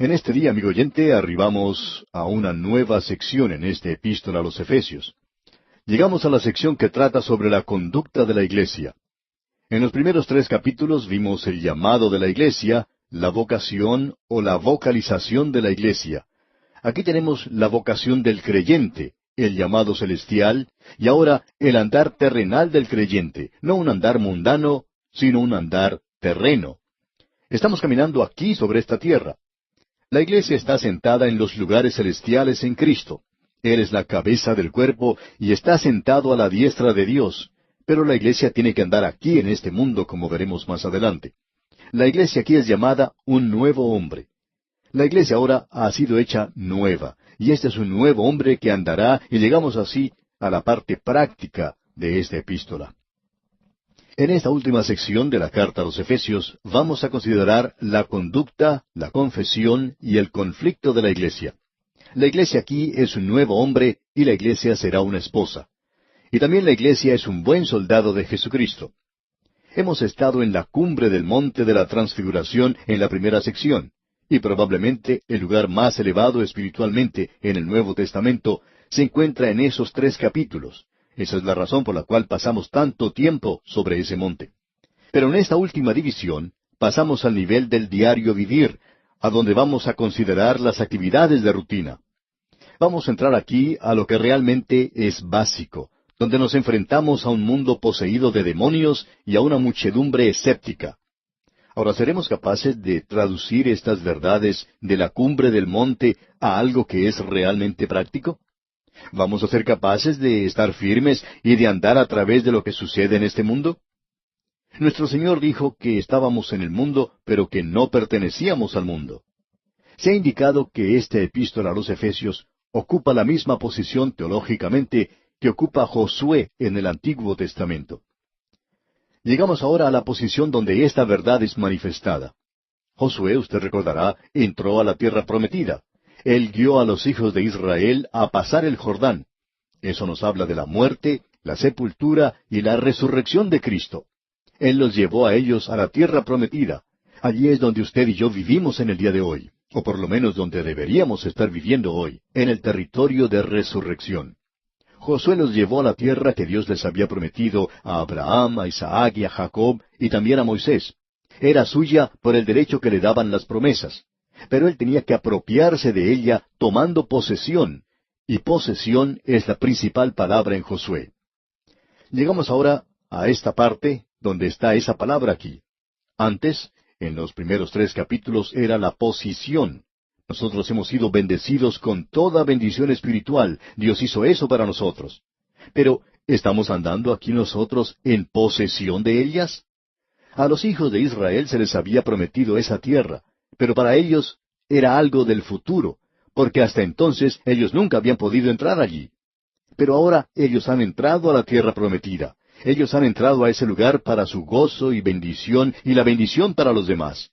En este día, amigo oyente, arribamos a una nueva sección en esta epístola a los Efesios. Llegamos a la sección que trata sobre la conducta de la iglesia. En los primeros 3 capítulos vimos el llamado de la iglesia, la vocación o la vocalización de la iglesia. Aquí tenemos la vocación del creyente, el llamado celestial, y ahora el andar terrenal del creyente, no un andar mundano, sino un andar terreno. Estamos caminando aquí sobre esta tierra. La iglesia está sentada en los lugares celestiales en Cristo. Él es la cabeza del cuerpo y está sentado a la diestra de Dios. Pero la iglesia tiene que andar aquí en este mundo, como veremos más adelante. La iglesia aquí es llamada un nuevo hombre. La iglesia ahora ha sido hecha nueva, y este es un nuevo hombre que andará, y llegamos así a la parte práctica de esta epístola. En esta última sección de la carta a los Efesios vamos a considerar la conducta, la confesión y el conflicto de la iglesia. La iglesia aquí es un nuevo hombre y la iglesia será una esposa. Y también la iglesia es un buen soldado de Jesucristo. Hemos estado en la cumbre del monte de la transfiguración en la primera sección, y probablemente el lugar más elevado espiritualmente en el Nuevo Testamento se encuentra en esos 3 capítulos. Esa es la razón por la cual pasamos tanto tiempo sobre ese monte. Pero en esta última división pasamos al nivel del diario vivir, a donde vamos a considerar las actividades de rutina. Vamos a entrar aquí a lo que realmente es básico, donde nos enfrentamos a un mundo poseído de demonios y a una muchedumbre escéptica. Ahora, ¿seremos capaces de traducir estas verdades de la cumbre del monte a algo que es realmente práctico? ¿Vamos a ser capaces de estar firmes y de andar a través de lo que sucede en este mundo? Nuestro Señor dijo que estábamos en el mundo, pero que no pertenecíamos al mundo. Se ha indicado que esta epístola a los Efesios ocupa la misma posición teológicamente que ocupa Josué en el Antiguo Testamento. Llegamos ahora a la posición donde esta verdad es manifestada. Josué, usted recordará, entró a la tierra prometida. Él guió a los hijos de Israel a pasar el Jordán. Eso nos habla de la muerte, la sepultura y la resurrección de Cristo. Él los llevó a ellos a la tierra prometida. Allí es donde usted y yo vivimos en el día de hoy, o por lo menos donde deberíamos estar viviendo hoy, en el territorio de resurrección. Josué los llevó a la tierra que Dios les había prometido a Abraham, a Isaac y a Jacob, y también a Moisés. Era suya por el derecho que le daban las promesas. Pero él tenía que apropiarse de ella tomando posesión, y posesión es la principal palabra en Josué. Llegamos ahora a esta parte donde está esa palabra aquí. Antes, en los primeros 3 capítulos, era la posición. Nosotros hemos sido bendecidos con toda bendición espiritual. Dios hizo eso para nosotros. Pero, ¿estamos andando aquí nosotros en posesión de ellas? A los hijos de Israel se les había prometido esa tierra, pero para ellos era algo del futuro, porque hasta entonces ellos nunca habían podido entrar allí. Pero ahora ellos han entrado a la tierra prometida. Ellos han entrado a ese lugar para su gozo y bendición y la bendición para los demás.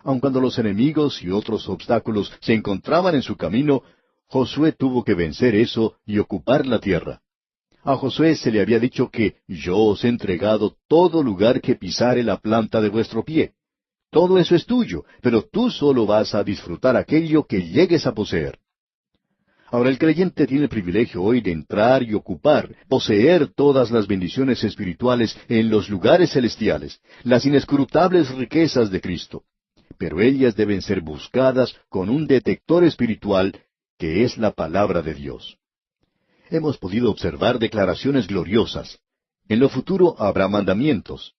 Aun cuando los enemigos y otros obstáculos se encontraban en su camino, Josué tuvo que vencer eso y ocupar la tierra. A Josué se le había dicho que yo os he entregado todo lugar que pisare la planta de vuestro pie. Todo eso es tuyo, pero tú solo vas a disfrutar aquello que llegues a poseer. Ahora el creyente tiene el privilegio hoy de entrar y ocupar, poseer todas las bendiciones espirituales en los lugares celestiales, las inescrutables riquezas de Cristo. Pero ellas deben ser buscadas con un detector espiritual que es la palabra de Dios. Hemos podido observar declaraciones gloriosas. En lo futuro habrá mandamientos.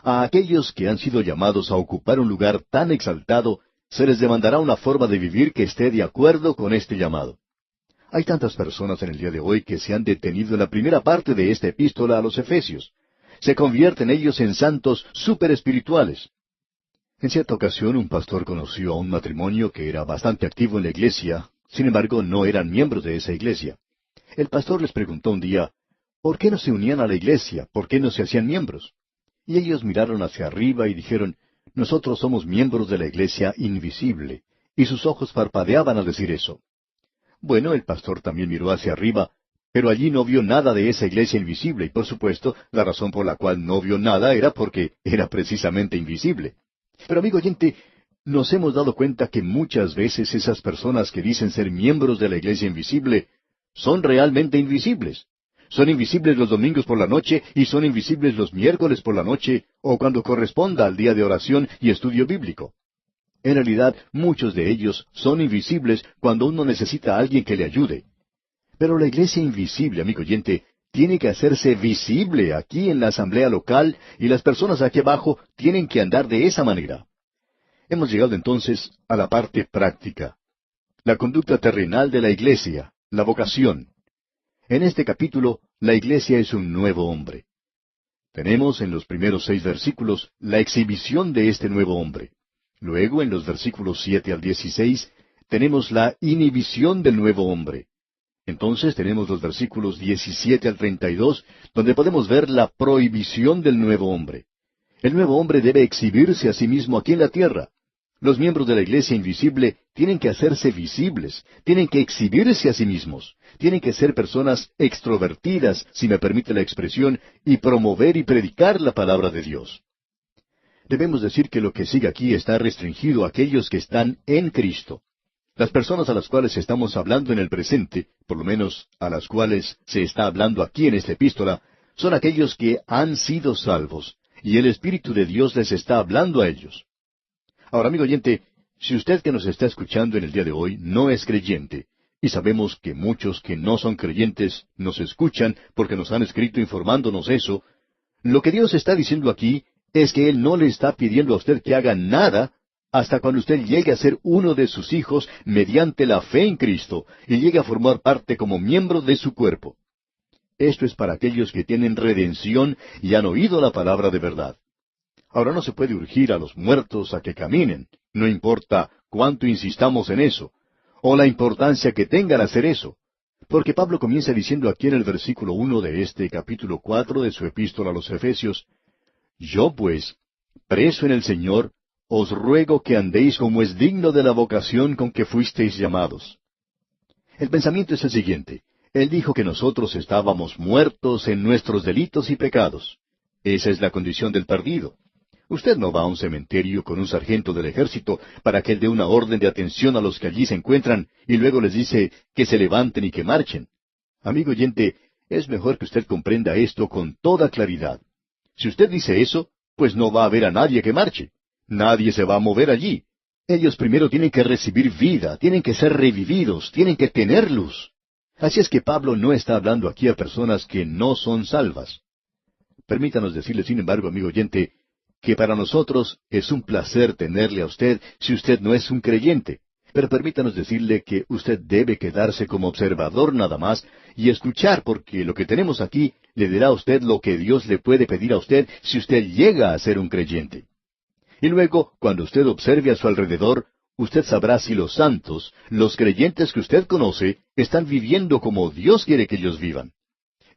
A aquellos que han sido llamados a ocupar un lugar tan exaltado, se les demandará una forma de vivir que esté de acuerdo con este llamado. Hay tantas personas en el día de hoy que se han detenido en la primera parte de esta epístola a los Efesios. Se convierten ellos en santos superespirituales. En cierta ocasión un pastor conoció a un matrimonio que era bastante activo en la iglesia, sin embargo no eran miembros de esa iglesia. El pastor les preguntó un día, ¿por qué no se unían a la iglesia? ¿Por qué no se hacían miembros? Y ellos miraron hacia arriba y dijeron, nosotros somos miembros de la iglesia invisible. Y sus ojos parpadeaban al decir eso. Bueno, el pastor también miró hacia arriba, pero allí no vio nada de esa iglesia invisible, y por supuesto, la razón por la cual no vio nada era porque era precisamente invisible. Pero amigo oyente, nos hemos dado cuenta que muchas veces esas personas que dicen ser miembros de la iglesia invisible son realmente invisibles. Son invisibles los domingos por la noche y son invisibles los miércoles por la noche o cuando corresponda al día de oración y estudio bíblico. En realidad, muchos de ellos son invisibles cuando uno necesita a alguien que le ayude. Pero la iglesia invisible, amigo oyente, tiene que hacerse visible aquí en la asamblea local y las personas aquí abajo tienen que andar de esa manera. Hemos llegado entonces a la parte práctica. La conducta terrenal de la iglesia, la vocación. En este capítulo, la iglesia es un nuevo hombre. Tenemos en los primeros 6 versículos la exhibición de este nuevo hombre. Luego, en los versículos 7 al 16, tenemos la inhibición del nuevo hombre. Entonces tenemos los versículos 17 al 32, donde podemos ver la prohibición del nuevo hombre. El nuevo hombre debe exhibirse a sí mismo aquí en la tierra. Los miembros de la iglesia invisible tienen que hacerse visibles, tienen que exhibirse a sí mismos, tienen que ser personas extrovertidas, si me permite la expresión, y promover y predicar la palabra de Dios. Debemos decir que lo que sigue aquí está restringido a aquellos que están en Cristo. Las personas a las cuales estamos hablando en el presente, por lo menos a las cuales se está hablando aquí en esta epístola, son aquellos que han sido salvos, y el Espíritu de Dios les está hablando a ellos. Ahora, amigo oyente, si usted que nos está escuchando en el día de hoy no es creyente, y sabemos que muchos que no son creyentes nos escuchan porque nos han escrito informándonos eso, lo que Dios está diciendo aquí es que Él no le está pidiendo a usted que haga nada hasta cuando usted llegue a ser uno de sus hijos mediante la fe en Cristo y llegue a formar parte como miembro de su cuerpo. Esto es para aquellos que tienen redención y han oído la palabra de verdad. Ahora no se puede urgir a los muertos a que caminen, no importa cuánto insistamos en eso, o la importancia que tengan hacer eso. Porque Pablo comienza diciendo aquí en el versículo 1 de este capítulo 4 de su epístola a los Efesios, «Yo pues, preso en el Señor, os ruego que andéis como es digno de la vocación con que fuisteis llamados». El pensamiento es el siguiente. Él dijo que nosotros estábamos muertos en nuestros delitos y pecados. Esa es la condición del perdido. Usted no va a un cementerio con un sargento del ejército para que él dé una orden de atención a los que allí se encuentran y luego les dice que se levanten y que marchen. Amigo oyente, es mejor que usted comprenda esto con toda claridad. Si usted dice eso, pues no va a haber a nadie que marche. Nadie se va a mover allí. Ellos primero tienen que recibir vida, tienen que ser revividos, tienen que tener luz. Así es que Pablo no está hablando aquí a personas que no son salvas. Permítanos decirle, sin embargo, amigo oyente, que para nosotros es un placer tenerle a usted si usted no es un creyente. Pero permítanos decirle que usted debe quedarse como observador nada más y escuchar, porque lo que tenemos aquí le dirá a usted lo que Dios le puede pedir a usted si usted llega a ser un creyente. Y luego, cuando usted observe a su alrededor, usted sabrá si los santos, los creyentes que usted conoce, están viviendo como Dios quiere que ellos vivan.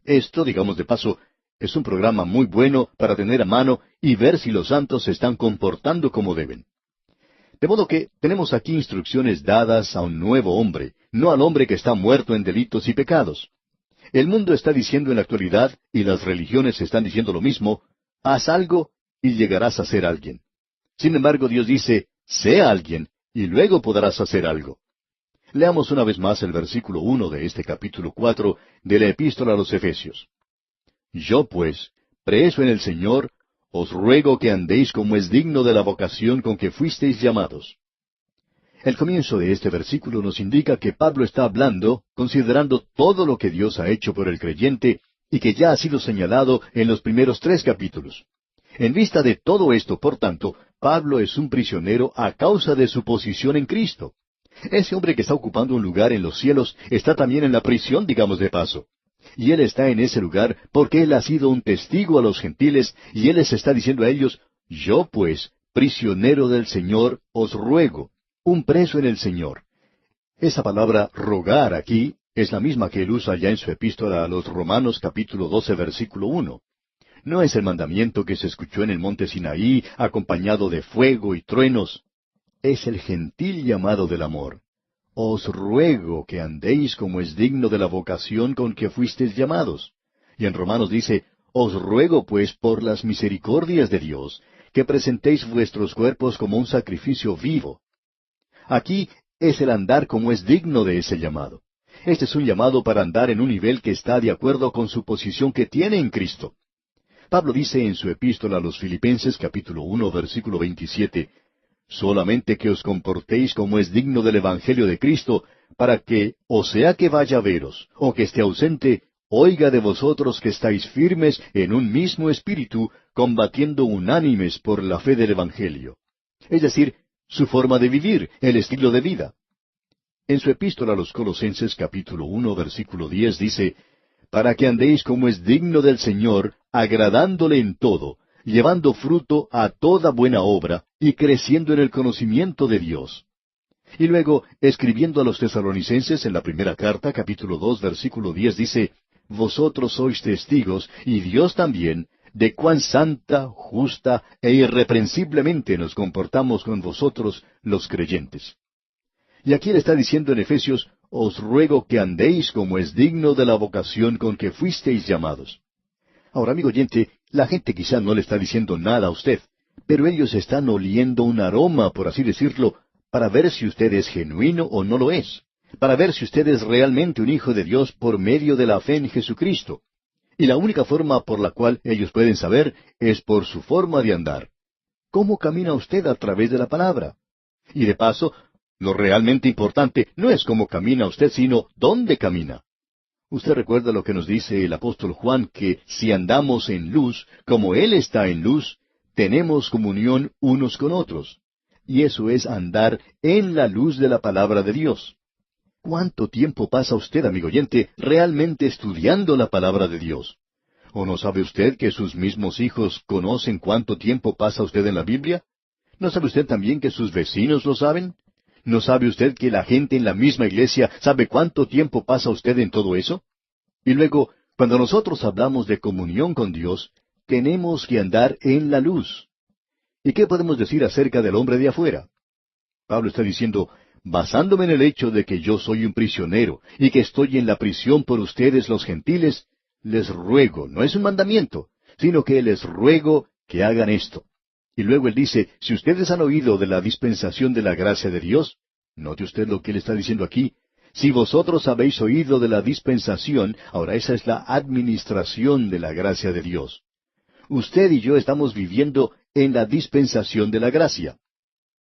Esto, digamos de paso, es un programa muy bueno para tener a mano y ver si los santos se están comportando como deben. De modo que tenemos aquí instrucciones dadas a un nuevo hombre, no al hombre que está muerto en delitos y pecados. El mundo está diciendo en la actualidad, y las religiones están diciendo lo mismo, haz algo y llegarás a ser alguien. Sin embargo, Dios dice, sé alguien, y luego podrás hacer algo. Leamos una vez más el versículo 1 de este capítulo 4 de la epístola a los Efesios. Yo pues, preso en el Señor, os ruego que andéis como es digno de la vocación con que fuisteis llamados. El comienzo de este versículo nos indica que Pablo está hablando, considerando todo lo que Dios ha hecho por el creyente y que ya ha sido señalado en los primeros 3 capítulos. En vista de todo esto, por tanto, Pablo es un prisionero a causa de su posición en Cristo. Ese hombre que está ocupando un lugar en los cielos está también en la prisión, digamos de paso. Y él está en ese lugar porque él ha sido un testigo a los gentiles y él les está diciendo a ellos, yo pues, prisionero del Señor, os ruego, un preso en el Señor. Esa palabra rogar aquí es la misma que él usa ya en su epístola a los Romanos capítulo 12 versículo 1. No es el mandamiento que se escuchó en el monte Sinaí acompañado de fuego y truenos. Es el gentil llamado del amor. Os ruego que andéis como es digno de la vocación con que fuisteis llamados. Y en Romanos dice, os ruego pues por las misericordias de Dios, que presentéis vuestros cuerpos como un sacrificio vivo. Aquí es el andar como es digno de ese llamado. Este es un llamado para andar en un nivel que está de acuerdo con su posición que tiene en Cristo. Pablo dice en su epístola a los Filipenses, capítulo 1, versículo 27, solamente que os comportéis como es digno del Evangelio de Cristo, para que, o sea que vaya a veros, o que esté ausente, oiga de vosotros que estáis firmes en un mismo espíritu, combatiendo unánimes por la fe del Evangelio. Es decir, su forma de vivir, el estilo de vida. En su epístola a los Colosenses, capítulo 1, versículo 10, dice, para que andéis como es digno del Señor, agradándole en todo, llevando fruto a toda buena obra, y creciendo en el conocimiento de Dios. Y luego, escribiendo a los tesalonicenses en la primera carta, capítulo 2, versículo 10, dice, vosotros sois testigos, y Dios también, de cuán santa, justa e irreprensiblemente nos comportamos con vosotros los creyentes. Y aquí le está diciendo en Efesios, os ruego que andéis como es digno de la vocación con que fuisteis llamados. Ahora, amigo oyente, la gente quizá no le está diciendo nada a usted, pero ellos están oliendo un aroma, por así decirlo, para ver si usted es genuino o no lo es, para ver si usted es realmente un hijo de Dios por medio de la fe en Jesucristo. Y la única forma por la cual ellos pueden saber es por su forma de andar. ¿Cómo camina usted a través de la palabra? Y de paso, lo realmente importante no es cómo camina usted, sino dónde camina. Usted recuerda lo que nos dice el apóstol Juan, que si andamos en luz, como Él está en luz, tenemos comunión unos con otros. Y eso es andar en la luz de la palabra de Dios. ¿Cuánto tiempo pasa usted, amigo oyente, realmente estudiando la palabra de Dios? ¿O no sabe usted que sus mismos hijos conocen cuánto tiempo pasa usted en la Biblia? ¿No sabe usted también que sus vecinos lo saben? ¿No sabe usted que la gente en la misma iglesia sabe cuánto tiempo pasa usted en todo eso? Y luego, cuando nosotros hablamos de comunión con Dios, tenemos que andar en la luz. ¿Y qué podemos decir acerca del hombre de afuera? Pablo está diciendo, basándome en el hecho de que yo soy un prisionero y que estoy en la prisión por ustedes los gentiles, les ruego, no es un mandamiento, sino que les ruego que hagan esto. Y luego él dice, si ustedes han oído de la dispensación de la gracia de Dios, note usted lo que él está diciendo aquí, si vosotros habéis oído de la dispensación, ahora esa es la administración de la gracia de Dios. Usted y yo estamos viviendo en la dispensación de la gracia.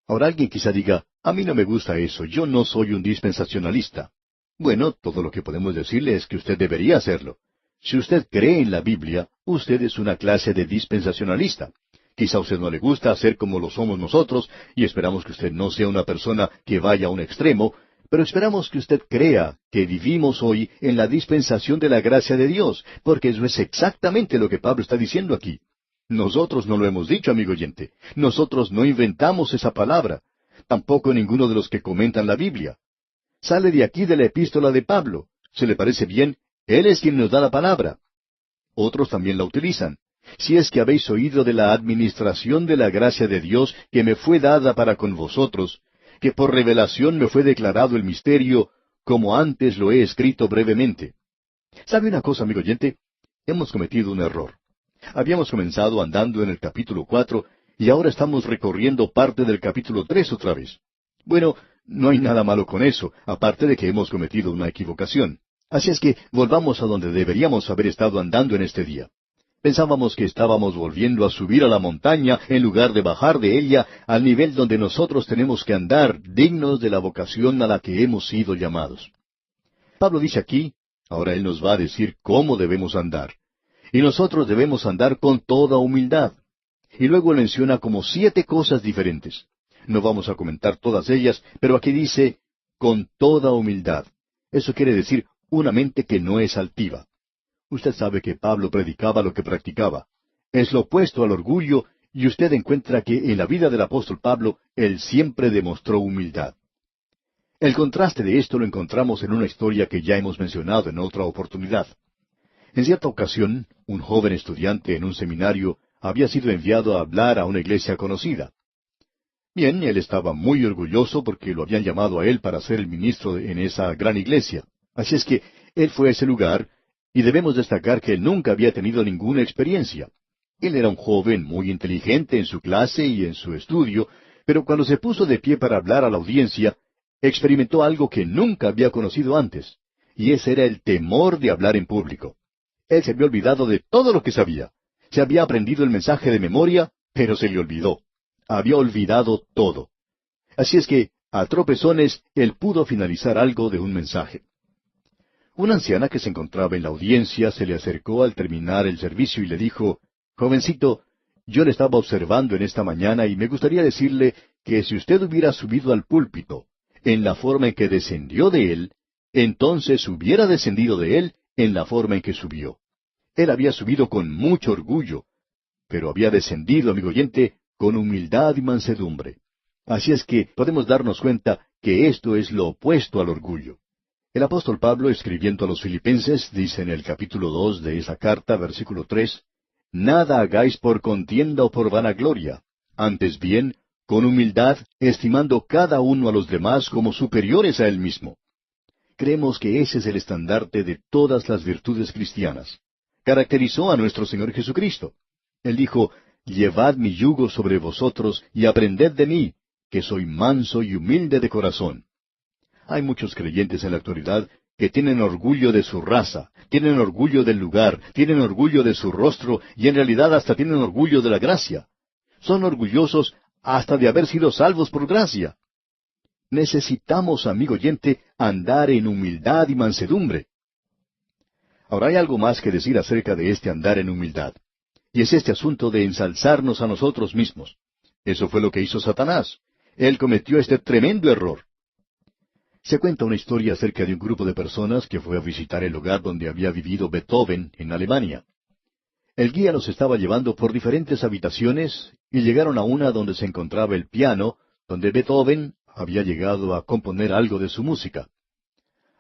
Ahora alguien quizá diga, a mí no me gusta eso, yo no soy un dispensacionalista. Bueno, todo lo que podemos decirle es que usted debería hacerlo. Si usted cree en la Biblia, usted es una clase de dispensacionalista. Quizá a usted no le gusta hacer como lo somos nosotros, y esperamos que usted no sea una persona que vaya a un extremo, pero esperamos que usted crea que vivimos hoy en la dispensación de la gracia de Dios, porque eso es exactamente lo que Pablo está diciendo aquí. Nosotros no lo hemos dicho, amigo oyente. Nosotros no inventamos esa palabra. Tampoco ninguno de los que comentan la Biblia. Sale de aquí de la epístola de Pablo. ¿Se le parece bien? Él es quien nos da la palabra. Otros también la utilizan. Si es que habéis oído de la administración de la gracia de Dios que me fue dada para con vosotros, que por revelación me fue declarado el misterio, como antes lo he escrito brevemente. ¿Sabe una cosa, amigo oyente? Hemos cometido un error. Habíamos comenzado andando en el capítulo 4 y ahora estamos recorriendo parte del capítulo 3 otra vez. Bueno, no hay nada malo con eso, aparte de que hemos cometido una equivocación. Así es que volvamos a donde deberíamos haber estado andando en este día. Pensábamos que estábamos volviendo a subir a la montaña en lugar de bajar de ella al nivel donde nosotros tenemos que andar dignos de la vocación a la que hemos sido llamados. Pablo dice aquí, ahora él nos va a decir cómo debemos andar. Y nosotros debemos andar con toda humildad. Y luego él menciona como 7 cosas diferentes. No vamos a comentar todas ellas, pero aquí dice, con toda humildad. Eso quiere decir una mente que no es altiva. Usted sabe que Pablo predicaba lo que practicaba. Es lo opuesto al orgullo, y usted encuentra que en la vida del apóstol Pablo, él siempre demostró humildad. El contraste de esto lo encontramos en una historia que ya hemos mencionado en otra oportunidad. En cierta ocasión, un joven estudiante en un seminario había sido enviado a hablar a una iglesia conocida. Bien, él estaba muy orgulloso porque lo habían llamado a él para ser el ministro en esa gran iglesia. Así es que él fue a ese lugar, y debemos destacar que él nunca había tenido ninguna experiencia. Él era un joven muy inteligente en su clase y en su estudio, pero cuando se puso de pie para hablar a la audiencia, experimentó algo que nunca había conocido antes, y ese era el temor de hablar en público. Él se había olvidado de todo lo que sabía. Se había aprendido el mensaje de memoria, pero se le olvidó. Había olvidado todo. Así es que, a tropezones, él pudo finalizar algo de un mensaje. Una anciana que se encontraba en la audiencia se le acercó al terminar el servicio y le dijo, «Jovencito, yo le estaba observando en esta mañana y me gustaría decirle que si usted hubiera subido al púlpito en la forma en que descendió de él, entonces hubiera descendido de él en la forma en que subió. Él había subido con mucho orgullo, pero había descendido, amigo oyente, con humildad y mansedumbre. Así es que podemos darnos cuenta que esto es lo opuesto al orgullo. El apóstol Pablo, escribiendo a los Filipenses, dice en el capítulo 2 de esa carta, versículo 3, «Nada hagáis por contienda o por vanagloria, antes bien, con humildad, estimando cada uno a los demás como superiores a él mismo». Creemos que ese es el estandarte de todas las virtudes cristianas. Caracterizó a nuestro Señor Jesucristo. Él dijo, «Llevad mi yugo sobre vosotros y aprended de mí, que soy manso y humilde de corazón». Hay muchos creyentes en la actualidad que tienen orgullo de su raza, tienen orgullo del lugar, tienen orgullo de su rostro y en realidad hasta tienen orgullo de la gracia. Son orgullosos hasta de haber sido salvos por gracia. Necesitamos, amigo oyente, andar en humildad y mansedumbre. Ahora hay algo más que decir acerca de este andar en humildad. Y es este asunto de ensalzarnos a nosotros mismos. Eso fue lo que hizo Satanás. Él cometió este tremendo error. Se cuenta una historia acerca de un grupo de personas que fue a visitar el lugar donde había vivido Beethoven en Alemania. El guía los estaba llevando por diferentes habitaciones y llegaron a una donde se encontraba el piano, donde Beethoven había llegado a componer algo de su música.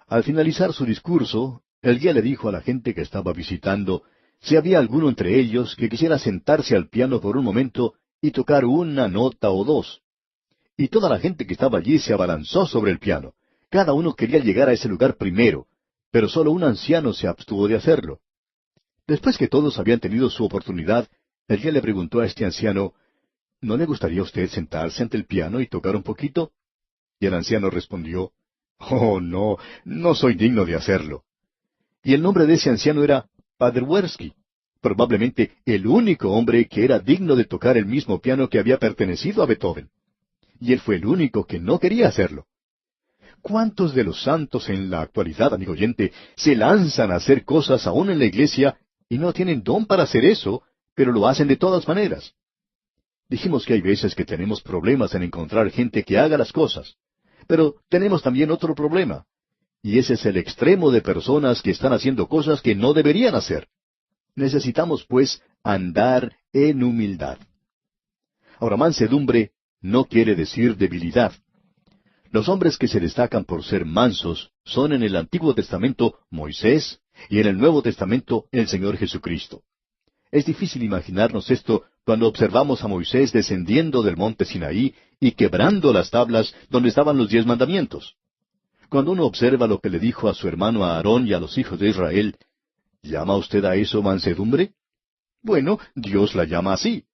Al finalizar su discurso, el guía le dijo a la gente que estaba visitando si había alguno entre ellos que quisiera sentarse al piano por un momento y tocar una nota o dos. Y toda la gente que estaba allí se abalanzó sobre el piano. Cada uno quería llegar a ese lugar primero, pero solo un anciano se abstuvo de hacerlo. Después que todos habían tenido su oportunidad, el guía le preguntó a este anciano, «¿No le gustaría a usted sentarse ante el piano y tocar un poquito?» Y el anciano respondió, «Oh, no, no soy digno de hacerlo». Y el nombre de ese anciano era Paderewski, probablemente el único hombre que era digno de tocar el mismo piano que había pertenecido a Beethoven. Y él fue el único que no quería hacerlo. ¿Cuántos de los santos en la actualidad, amigo oyente, se lanzan a hacer cosas aún en la iglesia y no tienen don para hacer eso, pero lo hacen de todas maneras? Dijimos que hay veces que tenemos problemas en encontrar gente que haga las cosas, pero tenemos también otro problema, y ese es el extremo de personas que están haciendo cosas que no deberían hacer. Necesitamos, pues, andar en humildad. Ahora, mansedumbre no quiere decir debilidad. Los hombres que se destacan por ser mansos son en el Antiguo Testamento Moisés y en el Nuevo Testamento el Señor Jesucristo. Es difícil imaginarnos esto cuando observamos a Moisés descendiendo del monte Sinaí y quebrando las tablas donde estaban los 10 mandamientos. Cuando uno observa lo que le dijo a su hermano Aarón y a los hijos de Israel, ¿llama usted a eso mansedumbre? Bueno, Dios la llama así.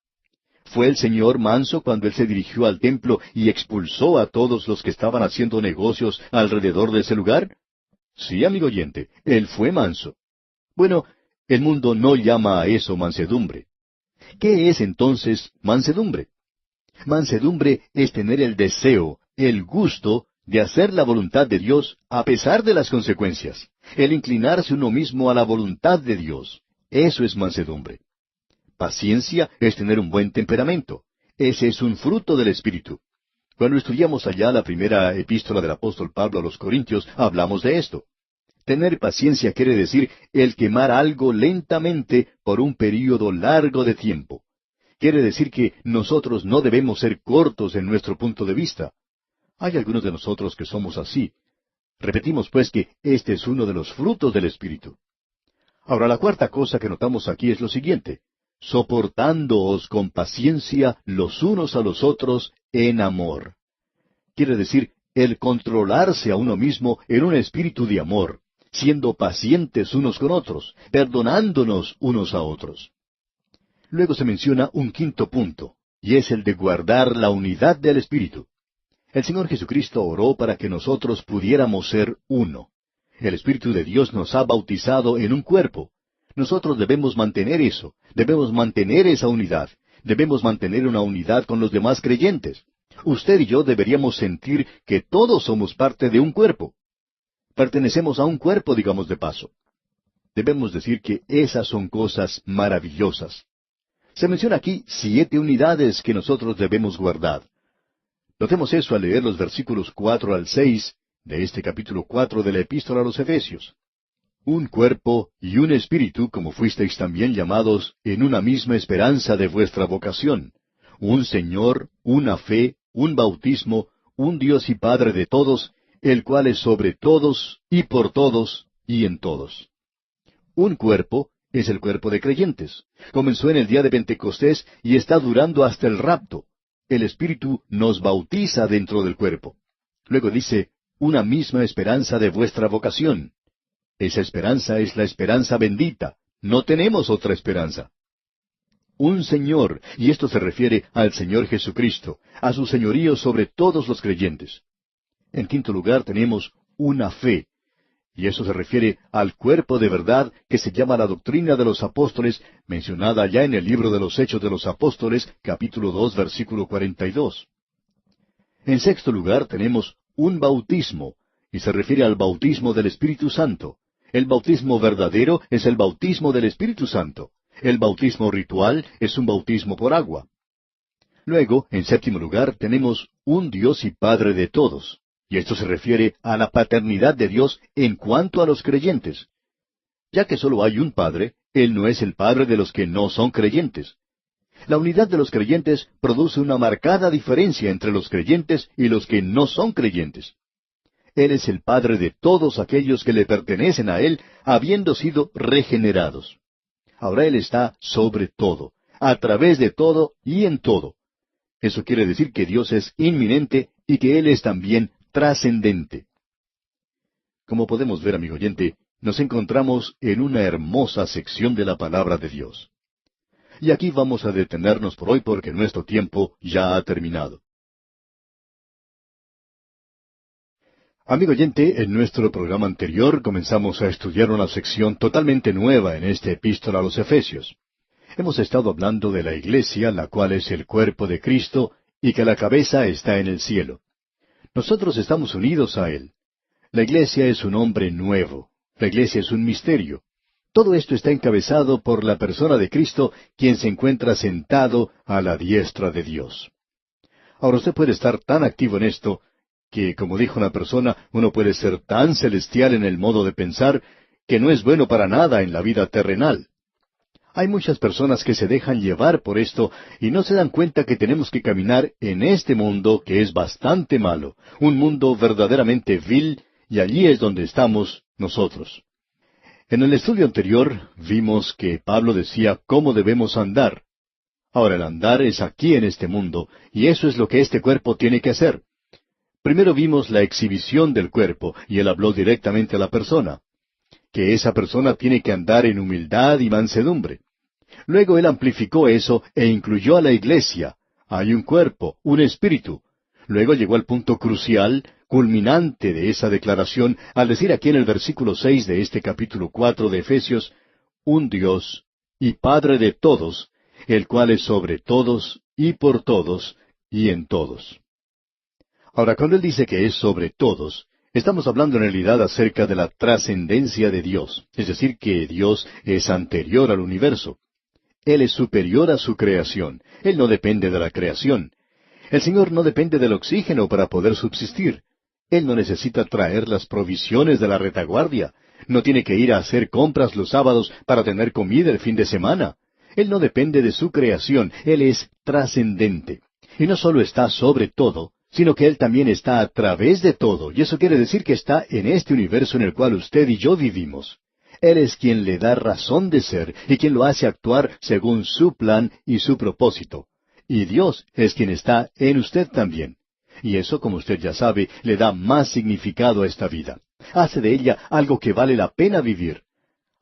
¿Fue el Señor manso cuando Él se dirigió al templo y expulsó a todos los que estaban haciendo negocios alrededor de ese lugar? Sí, amigo oyente, Él fue manso. Bueno, el mundo no llama a eso mansedumbre. ¿Qué es entonces mansedumbre? Mansedumbre es tener el deseo, el gusto de hacer la voluntad de Dios a pesar de las consecuencias. El inclinarse uno mismo a la voluntad de Dios. Eso es mansedumbre. Paciencia es tener un buen temperamento. Ese es un fruto del Espíritu. Cuando estudiamos allá la primera epístola del apóstol Pablo a los Corintios, hablamos de esto. Tener paciencia quiere decir el quemar algo lentamente por un período largo de tiempo. Quiere decir que nosotros no debemos ser cortos en nuestro punto de vista. Hay algunos de nosotros que somos así. Repetimos pues que este es uno de los frutos del Espíritu. Ahora, la cuarta cosa que notamos aquí es lo siguiente: soportándoos con paciencia los unos a los otros en amor. Quiere decir, el controlarse a uno mismo en un espíritu de amor, siendo pacientes unos con otros, perdonándonos unos a otros. Luego se menciona un quinto punto, y es el de guardar la unidad del Espíritu. El Señor Jesucristo oró para que nosotros pudiéramos ser uno. El Espíritu de Dios nos ha bautizado en un cuerpo. Nosotros debemos mantener eso, debemos mantener esa unidad, debemos mantener una unidad con los demás creyentes. Usted y yo deberíamos sentir que todos somos parte de un cuerpo. Pertenecemos a un cuerpo, digamos de paso. Debemos decir que esas son cosas maravillosas. Se menciona aquí 7 unidades que nosotros debemos guardar. Notemos eso al leer los versículos 4 al 6 de este capítulo 4 de la Epístola a los Efesios. Un cuerpo y un espíritu, como fuisteis también llamados, en una misma esperanza de vuestra vocación. Un Señor, una fe, un bautismo, un Dios y Padre de todos, el cual es sobre todos, y por todos, y en todos. Un cuerpo es el cuerpo de creyentes. Comenzó en el día de Pentecostés y está durando hasta el rapto. El Espíritu nos bautiza dentro del cuerpo. Luego dice, una misma esperanza de vuestra vocación. Esa esperanza es la esperanza bendita. No tenemos otra esperanza. Un Señor, y esto se refiere al Señor Jesucristo, a su señorío sobre todos los creyentes. En quinto lugar tenemos una fe, y eso se refiere al cuerpo de verdad que se llama la doctrina de los apóstoles, mencionada ya en el libro de los Hechos de los Apóstoles, capítulo 2, versículo 42. En sexto lugar tenemos un bautismo, y se refiere al bautismo del Espíritu Santo. El bautismo verdadero es el bautismo del Espíritu Santo. El bautismo ritual es un bautismo por agua. Luego, en séptimo lugar, tenemos un Dios y Padre de todos. Y esto se refiere a la paternidad de Dios en cuanto a los creyentes. Ya que solo hay un Padre, Él no es el Padre de los que no son creyentes. La unidad de los creyentes produce una marcada diferencia entre los creyentes y los que no son creyentes. Él es el Padre de todos aquellos que le pertenecen a Él, habiendo sido regenerados. Ahora Él está sobre todo, a través de todo y en todo. Eso quiere decir que Dios es inminente y que Él es también trascendente. Como podemos ver, amigo oyente, nos encontramos en una hermosa sección de la palabra de Dios. Y aquí vamos a detenernos por hoy porque nuestro tiempo ya ha terminado. Amigo oyente, en nuestro programa anterior comenzamos a estudiar una sección totalmente nueva en esta epístola a los Efesios. Hemos estado hablando de la iglesia, la cual es el cuerpo de Cristo, y que la cabeza está en el cielo. Nosotros estamos unidos a Él. La iglesia es un hombre nuevo. La iglesia es un misterio. Todo esto está encabezado por la persona de Cristo, quien se encuentra sentado a la diestra de Dios. Ahora usted puede estar tan activo en esto, que, como dijo una persona, uno puede ser tan celestial en el modo de pensar, que no es bueno para nada en la vida terrenal. Hay muchas personas que se dejan llevar por esto y no se dan cuenta que tenemos que caminar en este mundo que es bastante malo, un mundo verdaderamente vil, y allí es donde estamos nosotros. En el estudio anterior vimos que Pablo decía cómo debemos andar. Ahora el andar es aquí en este mundo, y eso es lo que este cuerpo tiene que hacer. Primero vimos la exhibición del cuerpo, y él habló directamente a la persona, que esa persona tiene que andar en humildad y mansedumbre. Luego él amplificó eso e incluyó a la iglesia. Hay un cuerpo, un espíritu. Luego llegó al punto crucial, culminante de esa declaración, al decir aquí en el versículo 6 de este capítulo 4 de Efesios, un Dios y Padre de todos, el cual es sobre todos y por todos y en todos. Ahora, cuando él dice que es sobre todos, estamos hablando en realidad acerca de la trascendencia de Dios, es decir, que Dios es anterior al universo. Él es superior a su creación. Él no depende de la creación. El Señor no depende del oxígeno para poder subsistir. Él no necesita traer las provisiones de la retaguardia. No tiene que ir a hacer compras los sábados para tener comida el fin de semana. Él no depende de su creación. Él es trascendente. Y no solo está sobre todo, sino que Él también está a través de todo. Y eso quiere decir que está en este universo en el cual usted y yo vivimos. Él es quien le da razón de ser y quien lo hace actuar según su plan y su propósito. Y Dios es quien está en usted también. Y eso, como usted ya sabe, le da más significado a esta vida. Hace de ella algo que vale la pena vivir.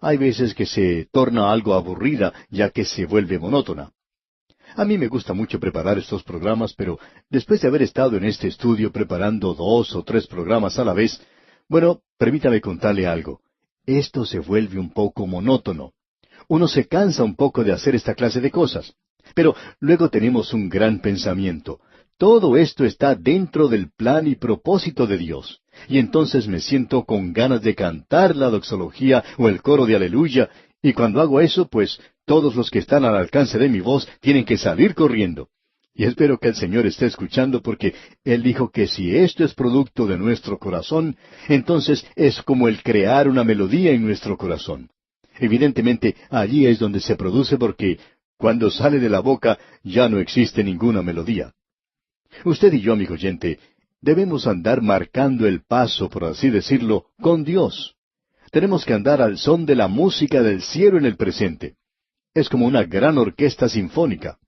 hay veces que se torna algo aburrida, ya que se vuelve monótona. A mí me gusta mucho preparar estos programas, pero después de haber estado en este estudio preparando 2 o 3 programas a la vez, bueno, permítame contarle algo. Esto se vuelve un poco monótono. Uno se cansa un poco de hacer esta clase de cosas. Pero luego tenemos un gran pensamiento. Todo esto está dentro del plan y propósito de Dios. Y entonces me siento con ganas de cantar la doxología o el coro de aleluya, y cuando hago eso, pues todos los que están al alcance de mi voz tienen que salir corriendo. Y espero que el Señor esté escuchando porque Él dijo que si esto es producto de nuestro corazón, entonces es como el crear una melodía en nuestro corazón. Evidentemente, allí es donde se produce porque cuando sale de la boca ya no existe ninguna melodía. Usted y yo, amigo oyente, debemos andar marcando el paso, por así decirlo, con Dios. Tenemos que andar al son de la música del cielo en el presente. Es como una gran orquesta sinfónica.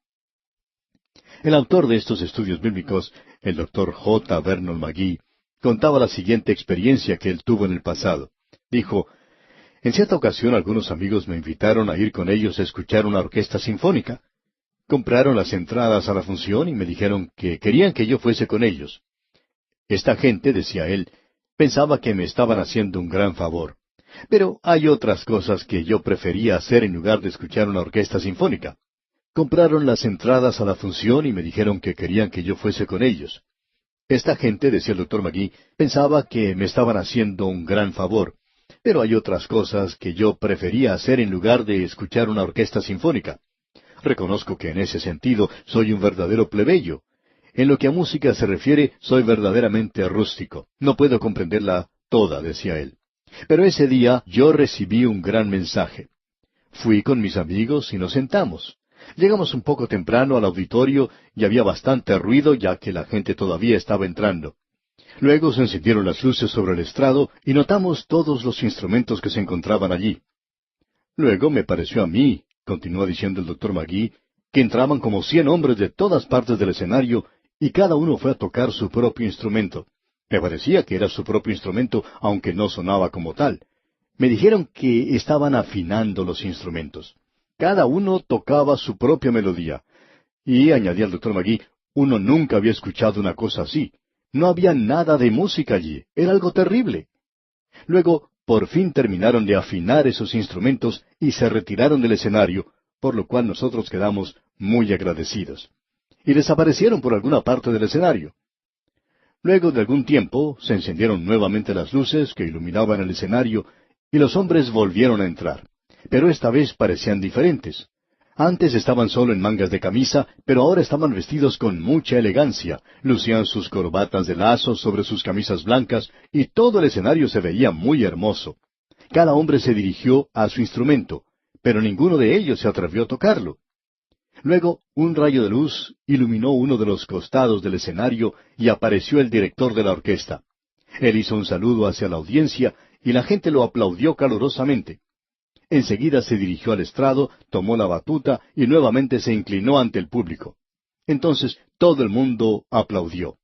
El autor de estos estudios bíblicos, el doctor J. Vernon McGee, contaba la siguiente experiencia que él tuvo en el pasado. Dijo, en cierta ocasión algunos amigos me invitaron a ir con ellos a escuchar una orquesta sinfónica. Compraron las entradas a la función y me dijeron que querían que yo fuese con ellos. Esta gente, decía él, pensaba que me estaban haciendo un gran favor. Pero hay otras cosas que yo prefería hacer en lugar de escuchar una orquesta sinfónica. Compraron las entradas a la función y me dijeron que querían que yo fuese con ellos. Esta gente, decía el doctor McGee, pensaba que me estaban haciendo un gran favor. Pero hay otras cosas que yo prefería hacer en lugar de escuchar una orquesta sinfónica. Reconozco que en ese sentido soy un verdadero plebeyo. En lo que a música se refiere, soy verdaderamente rústico. No puedo comprenderla toda, decía él. Pero ese día yo recibí un gran mensaje. Fui con mis amigos y nos sentamos. Llegamos un poco temprano al auditorio y había bastante ruido ya que la gente todavía estaba entrando. Luego se encendieron las luces sobre el estrado y notamos todos los instrumentos que se encontraban allí. Luego me pareció a mí, continuó diciendo el doctor McGee, que entraban como 100 hombres de todas partes del escenario y cada uno fue a tocar su propio instrumento. Me parecía que era su propio instrumento, aunque no sonaba como tal. Me dijeron que estaban afinando los instrumentos. Cada uno tocaba su propia melodía. Y, añadía el doctor McGee, uno nunca había escuchado una cosa así. No había nada de música allí. Era algo terrible. Luego, por fin terminaron de afinar esos instrumentos y se retiraron del escenario, por lo cual nosotros quedamos muy agradecidos. Y desaparecieron por alguna parte del escenario. Luego de algún tiempo se encendieron nuevamente las luces que iluminaban el escenario y los hombres volvieron a entrar. Pero esta vez parecían diferentes. Antes estaban solo en mangas de camisa, pero ahora estaban vestidos con mucha elegancia, lucían sus corbatas de lazo sobre sus camisas blancas, y todo el escenario se veía muy hermoso. Cada hombre se dirigió a su instrumento, pero ninguno de ellos se atrevió a tocarlo. Luego, un rayo de luz iluminó uno de los costados del escenario y apareció el director de la orquesta. Él hizo un saludo hacia la audiencia y la gente lo aplaudió calurosamente. Enseguida se dirigió al estrado, tomó la batuta y nuevamente se inclinó ante el público. Entonces todo el mundo aplaudió.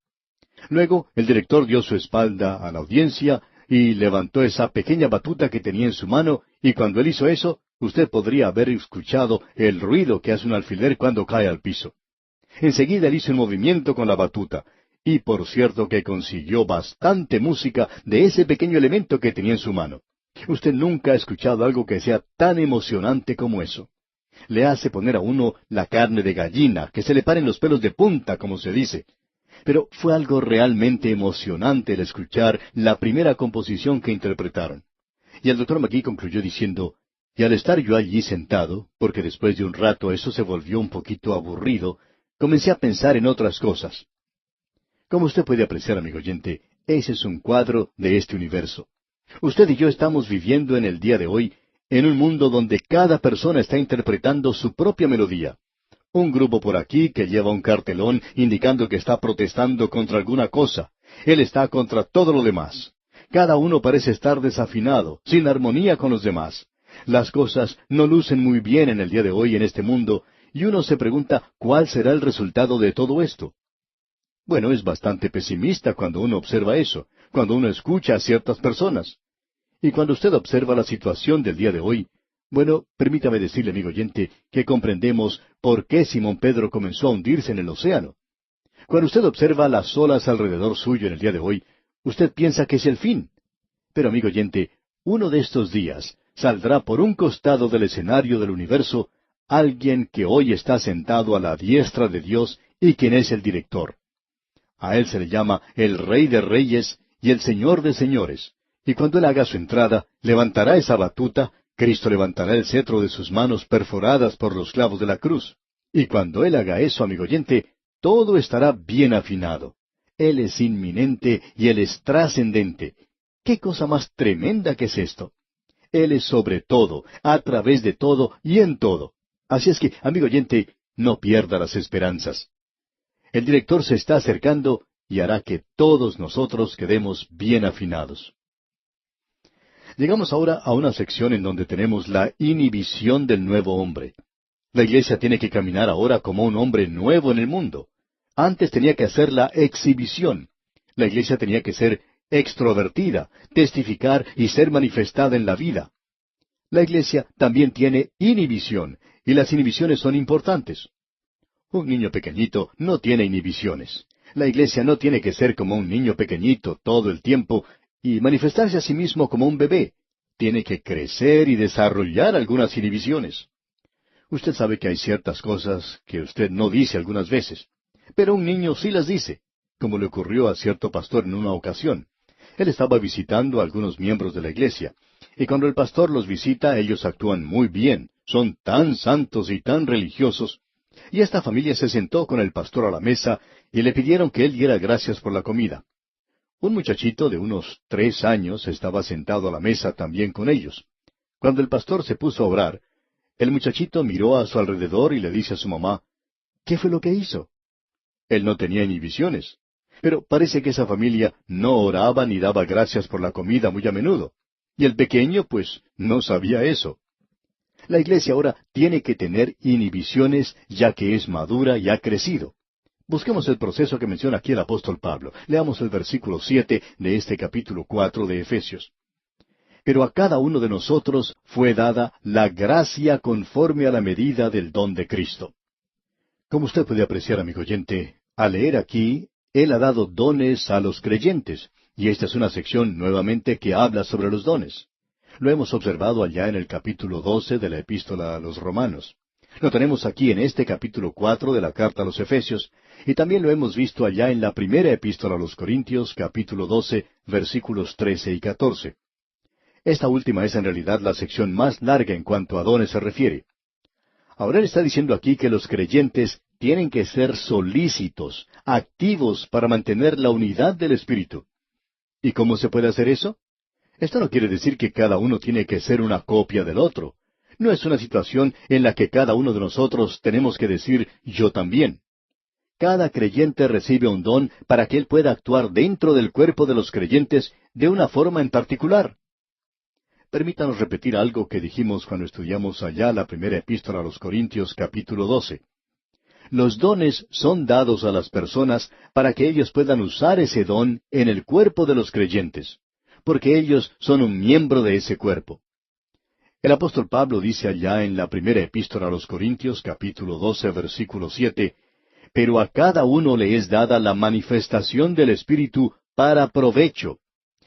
Luego el director dio su espalda a la audiencia y levantó esa pequeña batuta que tenía en su mano, y cuando él hizo eso, usted podría haber escuchado el ruido que hace un alfiler cuando cae al piso. Enseguida él hizo un movimiento con la batuta, y por cierto que consiguió bastante música de ese pequeño elemento que tenía en su mano. Usted nunca ha escuchado algo que sea tan emocionante como eso. Le hace poner a uno la carne de gallina, que se le paren los pelos de punta, como se dice. Pero fue algo realmente emocionante el escuchar la primera composición que interpretaron. Y el doctor McGee concluyó diciendo, y al estar yo allí sentado, porque después de un rato eso se volvió un poquito aburrido, comencé a pensar en otras cosas. Como usted puede apreciar, amigo oyente, ese es un cuadro de este universo. Usted y yo estamos viviendo en el día de hoy en un mundo donde cada persona está interpretando su propia melodía. Un grupo por aquí que lleva un cartelón indicando que está protestando contra alguna cosa. Él está contra todo lo demás. Cada uno parece estar desafinado, sin armonía con los demás. Las cosas no lucen muy bien en el día de hoy en este mundo, y uno se pregunta cuál será el resultado de todo esto. Bueno, es bastante pesimista cuando uno observa eso, cuando uno escucha a ciertas personas. Y cuando usted observa la situación del día de hoy, bueno, permítame decirle, amigo oyente, que comprendemos por qué Simón Pedro comenzó a hundirse en el océano. Cuando usted observa las olas alrededor suyo en el día de hoy, usted piensa que es el fin. Pero, amigo oyente, uno de estos días saldrá por un costado del escenario del universo alguien que hoy está sentado a la diestra de Dios y quien es el director. A él se le llama el Rey de Reyes y el Señor de Señores. Y cuando él haga su entrada, levantará esa batuta, Cristo levantará el cetro de sus manos perforadas por los clavos de la cruz. Y cuando él haga eso, amigo oyente, todo estará bien afinado. Él es inminente y él es trascendente. ¿Qué cosa más tremenda que es esto? Él es sobre todo, a través de todo y en todo. Así es que, amigo oyente, no pierda las esperanzas. El director se está acercando y hará que todos nosotros quedemos bien afinados. Llegamos ahora a una sección en donde tenemos la inhibición del nuevo hombre. La iglesia tiene que caminar ahora como un hombre nuevo en el mundo. Antes tenía que hacer la exhibición. La iglesia tenía que ser extrovertida, testificar y ser manifestada en la vida. La iglesia también tiene inhibición, y las inhibiciones son importantes. Un niño pequeñito no tiene inhibiciones. La iglesia no tiene que ser como un niño pequeñito todo el tiempo y manifestarse a sí mismo como un bebé. Tiene que crecer y desarrollar algunas inhibiciones. Usted sabe que hay ciertas cosas que usted no dice algunas veces, pero un niño sí las dice, como le ocurrió a cierto pastor en una ocasión. Él estaba visitando a algunos miembros de la iglesia, y cuando el pastor los visita, ellos actúan muy bien, son tan santos y tan religiosos, y esta familia se sentó con el pastor a la mesa y le pidieron que él diera gracias por la comida. Un muchachito de unos 3 años estaba sentado a la mesa también con ellos. Cuando el pastor se puso a orar, el muchachito miró a su alrededor y le dice a su mamá, ¿qué fue lo que hizo? Él no tenía inhibiciones, pero parece que esa familia no oraba ni daba gracias por la comida muy a menudo. Y el pequeño, pues, no sabía eso. La iglesia ahora tiene que tener inhibiciones ya que es madura y ha crecido. Busquemos el proceso que menciona aquí el apóstol Pablo. Leamos el versículo 7 de este capítulo 4 de Efesios. Pero a cada uno de nosotros fue dada la gracia conforme a la medida del don de Cristo. Como usted puede apreciar, amigo oyente, al leer aquí, Él ha dado dones a los creyentes, y esta es una sección nuevamente que habla sobre los dones. Lo hemos observado allá en el capítulo 12 de la Epístola a los Romanos. Lo tenemos aquí en este capítulo 4 de la Carta a los Efesios, y también lo hemos visto allá en la primera Epístola a los Corintios, capítulo 12, versículos 13 y 14. Esta última es en realidad la sección más larga en cuanto a dones se refiere. Ahora él está diciendo aquí que los creyentes tienen que ser solícitos, activos para mantener la unidad del Espíritu. ¿Y cómo se puede hacer eso? Esto no quiere decir que cada uno tiene que ser una copia del otro. No es una situación en la que cada uno de nosotros tenemos que decir yo también. Cada creyente recibe un don para que él pueda actuar dentro del cuerpo de los creyentes de una forma en particular. Permítanos repetir algo que dijimos cuando estudiamos allá la primera epístola a los Corintios capítulo 12. Los dones son dados a las personas para que ellos puedan usar ese don en el cuerpo de los creyentes, porque ellos son un miembro de ese cuerpo. El apóstol Pablo dice allá en la primera epístola a los Corintios capítulo 12 versículo 7, pero a cada uno le es dada la manifestación del Espíritu para provecho.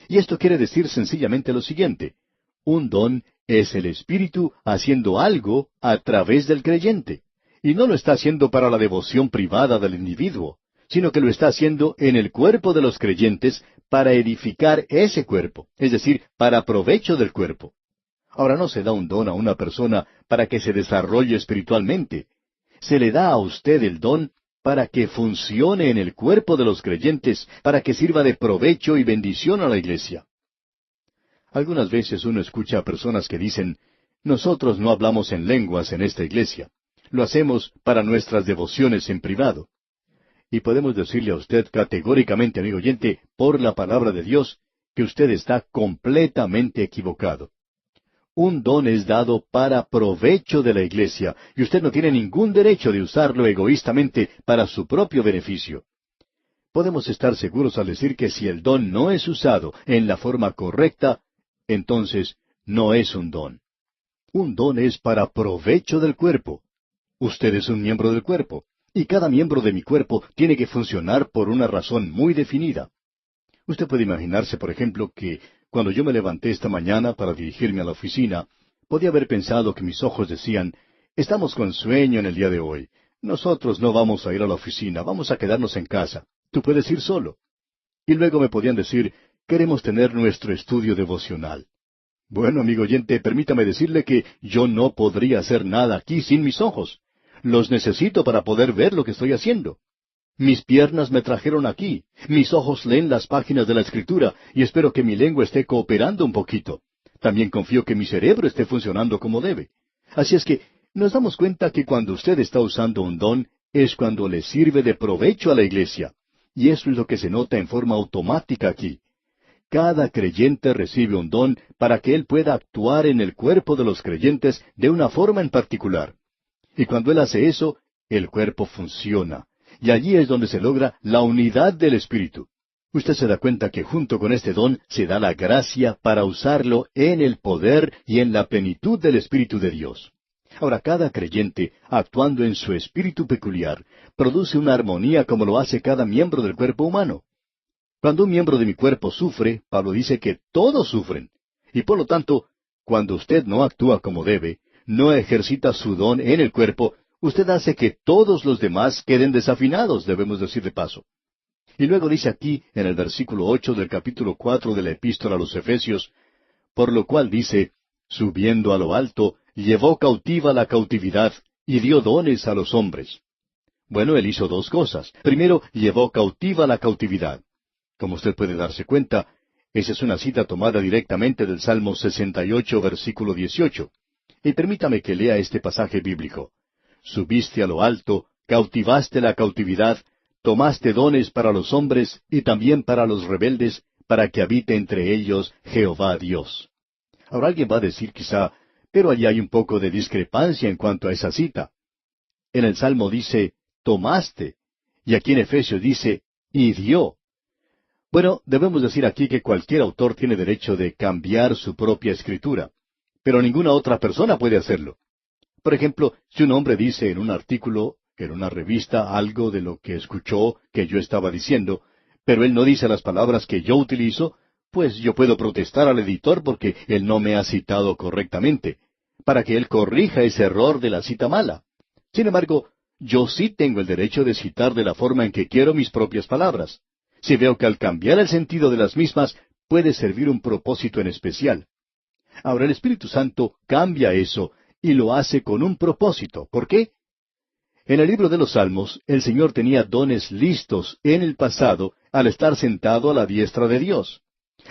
Y esto quiere decir sencillamente lo siguiente. Un don es el Espíritu haciendo algo a través del creyente. Y no lo está haciendo para la devoción privada del individuo, sino que lo está haciendo en el cuerpo de los creyentes para edificar ese cuerpo, es decir, para provecho del cuerpo. Ahora no se da un don a una persona para que se desarrolle espiritualmente. Se le da a usted el don para que funcione en el cuerpo de los creyentes, para que sirva de provecho y bendición a la iglesia. Algunas veces uno escucha a personas que dicen, nosotros no hablamos en lenguas en esta iglesia. Lo hacemos para nuestras devociones en privado. Y podemos decirle a usted categóricamente, amigo oyente, por la palabra de Dios, que usted está completamente equivocado. Un don es dado para provecho de la iglesia, y usted no tiene ningún derecho de usarlo egoístamente para su propio beneficio. Podemos estar seguros al decir que si el don no es usado en la forma correcta, entonces no es un don. Un don es para provecho del cuerpo. Usted es un miembro del cuerpo, y cada miembro de mi cuerpo tiene que funcionar por una razón muy definida. Usted puede imaginarse, por ejemplo, que cuando yo me levanté esta mañana para dirigirme a la oficina, podía haber pensado que mis ojos decían, estamos con sueño en el día de hoy. Nosotros no vamos a ir a la oficina, vamos a quedarnos en casa. Tú puedes ir solo. Y luego me podían decir, queremos tener nuestro estudio devocional. Bueno, amigo oyente, permítame decirle que yo no podría hacer nada aquí sin mis ojos. Los necesito para poder ver lo que estoy haciendo. Mis piernas me trajeron aquí, mis ojos leen las páginas de la Escritura y espero que mi lengua esté cooperando un poquito. También confío que mi cerebro esté funcionando como debe. Así es que nos damos cuenta que cuando usted está usando un don es cuando le sirve de provecho a la iglesia. Y eso es lo que se nota en forma automática aquí. Cada creyente recibe un don para que él pueda actuar en el cuerpo de los creyentes de una forma en particular. Y cuando él hace eso, el cuerpo funciona. Y allí es donde se logra la unidad del Espíritu. Usted se da cuenta que junto con este don se da la gracia para usarlo en el poder y en la plenitud del Espíritu de Dios. Ahora, cada creyente, actuando en su espíritu peculiar, produce una armonía como lo hace cada miembro del cuerpo humano. Cuando un miembro de mi cuerpo sufre, Pablo dice que todos sufren. Y por lo tanto, cuando usted no actúa como debe, no ejercita su don en el cuerpo, usted hace que todos los demás queden desafinados, debemos decir de paso. Y luego dice aquí, en el versículo 8 del capítulo 4 de la Epístola a los Efesios, por lo cual dice, subiendo a lo alto, llevó cautiva la cautividad, y dio dones a los hombres. Bueno, él hizo dos cosas. Primero, llevó cautiva la cautividad. Como usted puede darse cuenta, esa es una cita tomada directamente del Salmo 68, versículo 18. Y permítame que lea este pasaje bíblico. Subiste a lo alto, cautivaste la cautividad, tomaste dones para los hombres y también para los rebeldes, para que habite entre ellos Jehová Dios. Ahora alguien va a decir quizá, pero allí hay un poco de discrepancia en cuanto a esa cita. En el Salmo dice, tomaste, y aquí en Efesios dice, y dio. Bueno, debemos decir aquí que cualquier autor tiene derecho de cambiar su propia escritura, pero ninguna otra persona puede hacerlo. Por ejemplo, si un hombre dice en un artículo, en una revista, algo de lo que escuchó que yo estaba diciendo, pero él no dice las palabras que yo utilizo, pues yo puedo protestar al editor porque él no me ha citado correctamente, para que él corrija ese error de la cita mala. Sin embargo, yo sí tengo el derecho de citar de la forma en que quiero mis propias palabras. Si veo que al cambiar el sentido de las mismas puede servir un propósito en especial. Ahora el Espíritu Santo cambia eso y lo hace con un propósito. ¿Por qué? En el libro de los Salmos, el Señor tenía dones listos en el pasado al estar sentado a la diestra de Dios.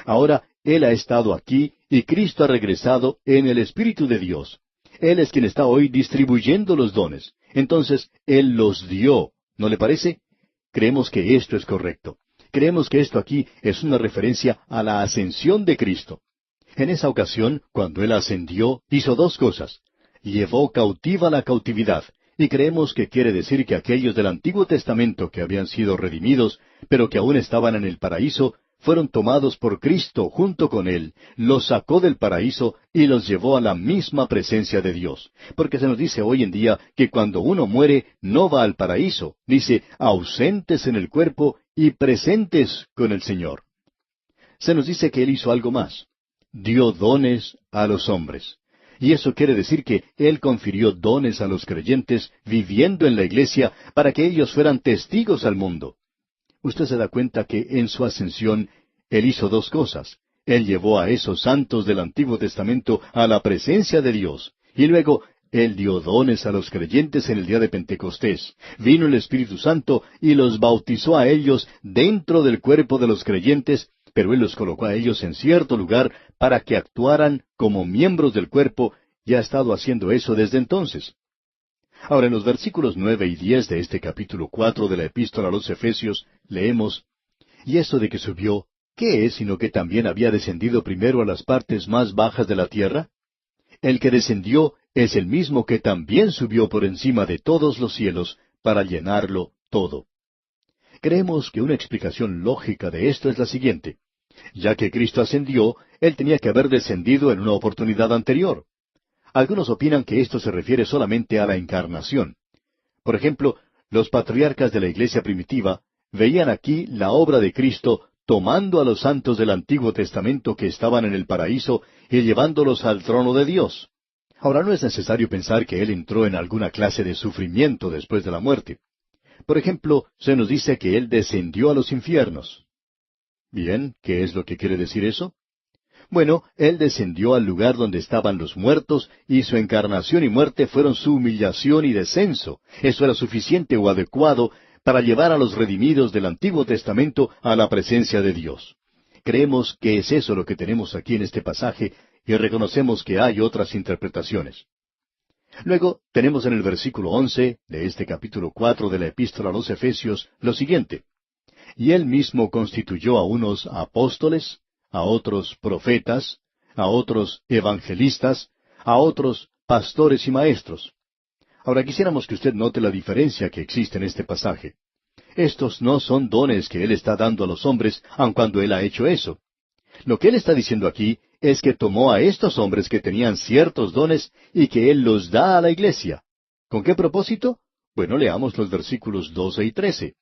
Ahora Él ha estado aquí y Cristo ha regresado en el Espíritu de Dios. Él es quien está hoy distribuyendo los dones. Entonces, Él los dio. ¿No le parece? Creemos que esto es correcto. Creemos que esto aquí es una referencia a la ascensión de Cristo. En esa ocasión, cuando Él ascendió, hizo dos cosas. Llevó cautiva la cautividad, y creemos que quiere decir que aquellos del Antiguo Testamento que habían sido redimidos, pero que aún estaban en el paraíso, fueron tomados por Cristo junto con Él, los sacó del paraíso y los llevó a la misma presencia de Dios. Porque se nos dice hoy en día que cuando uno muere no va al paraíso, dice ausentes en el cuerpo y presentes con el Señor. Se nos dice que Él hizo algo más. Dio dones a los hombres. Y eso quiere decir que Él confirió dones a los creyentes viviendo en la iglesia para que ellos fueran testigos al mundo. Usted se da cuenta que en su ascensión Él hizo dos cosas. Él llevó a esos santos del Antiguo Testamento a la presencia de Dios. Y luego Él dio dones a los creyentes en el día de Pentecostés. Vino el Espíritu Santo y los bautizó a ellos dentro del cuerpo de los creyentes, pero Él los colocó a ellos en cierto lugar para que actuaran como miembros del cuerpo, y ha estado haciendo eso desde entonces. Ahora, en los versículos 9 y 10 de este capítulo 4 de la Epístola a los Efesios, leemos, «Y esto de que subió, ¿qué es sino que también había descendido primero a las partes más bajas de la tierra? El que descendió es el mismo que también subió por encima de todos los cielos para llenarlo todo». Creemos que una explicación lógica de esto es la siguiente. Ya que Cristo ascendió, Él tenía que haber descendido en una oportunidad anterior. Algunos opinan que esto se refiere solamente a la encarnación. Por ejemplo, los patriarcas de la iglesia primitiva veían aquí la obra de Cristo tomando a los santos del Antiguo Testamento que estaban en el paraíso y llevándolos al trono de Dios. Ahora no es necesario pensar que Él entró en alguna clase de sufrimiento después de la muerte. Por ejemplo, se nos dice que Él descendió a los infiernos. Bien, ¿qué es lo que quiere decir eso? Bueno, Él descendió al lugar donde estaban los muertos, y su encarnación y muerte fueron su humillación y descenso. Eso era suficiente o adecuado para llevar a los redimidos del Antiguo Testamento a la presencia de Dios. Creemos que es eso lo que tenemos aquí en este pasaje, y reconocemos que hay otras interpretaciones. Luego tenemos en el versículo 11 de este capítulo 4 de la Epístola a los Efesios lo siguiente: Y Él mismo constituyó a unos apóstoles, a otros profetas, a otros evangelistas, a otros pastores y maestros. Ahora quisiéramos que usted note la diferencia que existe en este pasaje. Estos no son dones que Él está dando a los hombres, aun cuando Él ha hecho eso. Lo que Él está diciendo aquí es que tomó a estos hombres que tenían ciertos dones y que Él los da a la iglesia. ¿Con qué propósito? Bueno, leamos los versículos 12 y 13.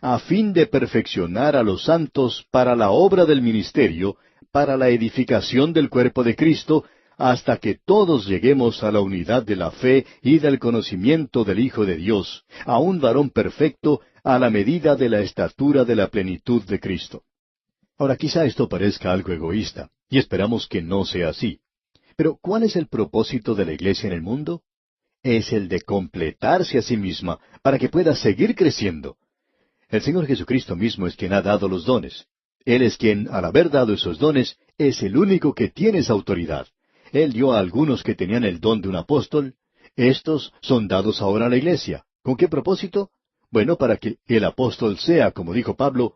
A fin de perfeccionar a los santos para la obra del ministerio, para la edificación del cuerpo de Cristo, hasta que todos lleguemos a la unidad de la fe y del conocimiento del Hijo de Dios, a un varón perfecto, a la medida de la estatura de la plenitud de Cristo. Ahora quizá esto parezca algo egoísta, y esperamos que no sea así. Pero ¿cuál es el propósito de la iglesia en el mundo? Es el de completarse a sí misma, para que pueda seguir creciendo. El Señor Jesucristo mismo es quien ha dado los dones. Él es quien, al haber dado esos dones, es el único que tiene esa autoridad. Él dio a algunos que tenían el don de un apóstol. Estos son dados ahora a la iglesia. ¿Con qué propósito? Bueno, para que el apóstol sea, como dijo Pablo,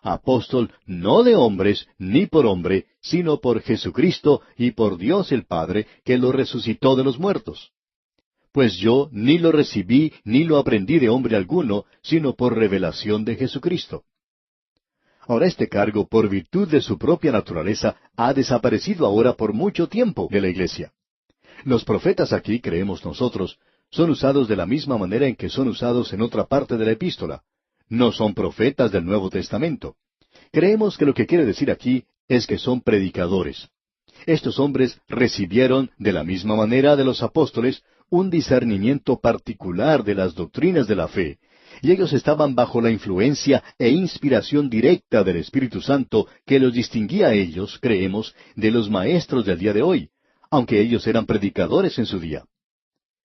apóstol no de hombres, ni por hombre, sino por Jesucristo y por Dios el Padre, que lo resucitó de los muertos. Pues yo ni lo recibí ni lo aprendí de hombre alguno, sino por revelación de Jesucristo. Ahora este cargo, por virtud de su propia naturaleza, ha desaparecido ahora por mucho tiempo de la iglesia. Los profetas aquí, creemos nosotros, son usados de la misma manera en que son usados en otra parte de la epístola. No son profetas del Nuevo Testamento. Creemos que lo que quiere decir aquí es que son predicadores. Estos hombres recibieron, de la misma manera de los apóstoles, un discernimiento particular de las doctrinas de la fe, y ellos estaban bajo la influencia e inspiración directa del Espíritu Santo que los distinguía a ellos, creemos, de los maestros del día de hoy, aunque ellos eran predicadores en su día.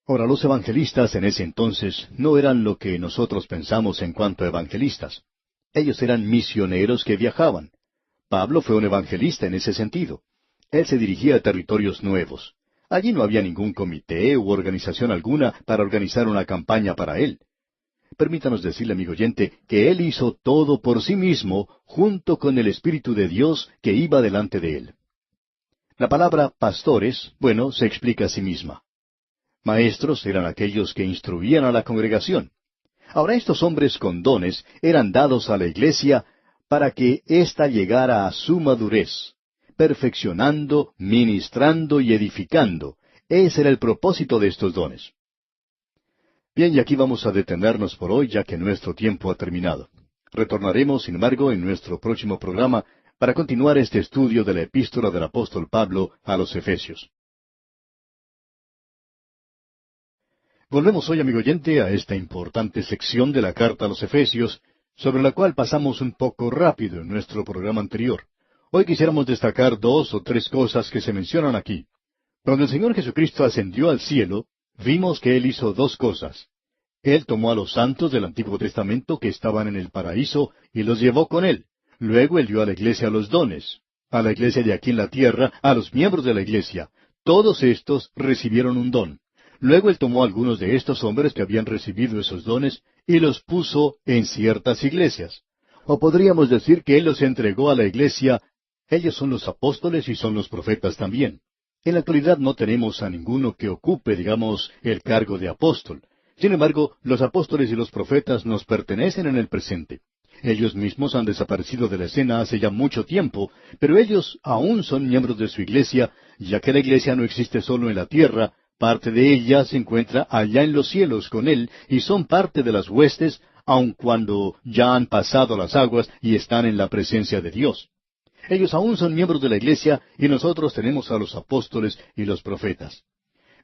Ahora, los evangelistas en ese entonces no eran lo que nosotros pensamos en cuanto a evangelistas. Ellos eran misioneros que viajaban. Pablo fue un evangelista en ese sentido. Él se dirigía a territorios nuevos. Allí no había ningún comité u organización alguna para organizar una campaña para él. Permítanos decirle, amigo oyente, que él hizo todo por sí mismo, junto con el Espíritu de Dios que iba delante de él. La palabra pastores, bueno, se explica a sí misma. Maestros eran aquellos que instruían a la congregación. Ahora estos hombres con dones eran dados a la iglesia para que ésta llegara a su madurez, perfeccionando, ministrando y edificando. Ese era el propósito de estos dones. Bien, y aquí vamos a detenernos por hoy, ya que nuestro tiempo ha terminado. Retornaremos, sin embargo, en nuestro próximo programa para continuar este estudio de la epístola del apóstol Pablo a los Efesios. Volvemos hoy, amigo oyente, a esta importante sección de la carta a los Efesios, sobre la cual pasamos un poco rápido en nuestro programa anterior. Hoy quisiéramos destacar 2 o 3 cosas que se mencionan aquí. Cuando el Señor Jesucristo ascendió al cielo, vimos que Él hizo 2 cosas. Él tomó a los santos del Antiguo Testamento que estaban en el paraíso y los llevó con Él. Luego Él dio a la iglesia los dones. A la iglesia de aquí en la tierra, a los miembros de la iglesia. Todos estos recibieron un don. Luego Él tomó a algunos de estos hombres que habían recibido esos dones y los puso en ciertas iglesias. O podríamos decir que Él los entregó a la iglesia. Ellos son los apóstoles y son los profetas también. En la actualidad no tenemos a ninguno que ocupe, digamos, el cargo de apóstol. Sin embargo, los apóstoles y los profetas nos pertenecen en el presente. Ellos mismos han desaparecido de la escena hace ya mucho tiempo, pero ellos aún son miembros de su iglesia, ya que la iglesia no existe solo en la tierra, parte de ella se encuentra allá en los cielos con Él, y son parte de las huestes, aun cuando ya han pasado las aguas y están en la presencia de Dios. Ellos aún son miembros de la iglesia y nosotros tenemos a los apóstoles y los profetas.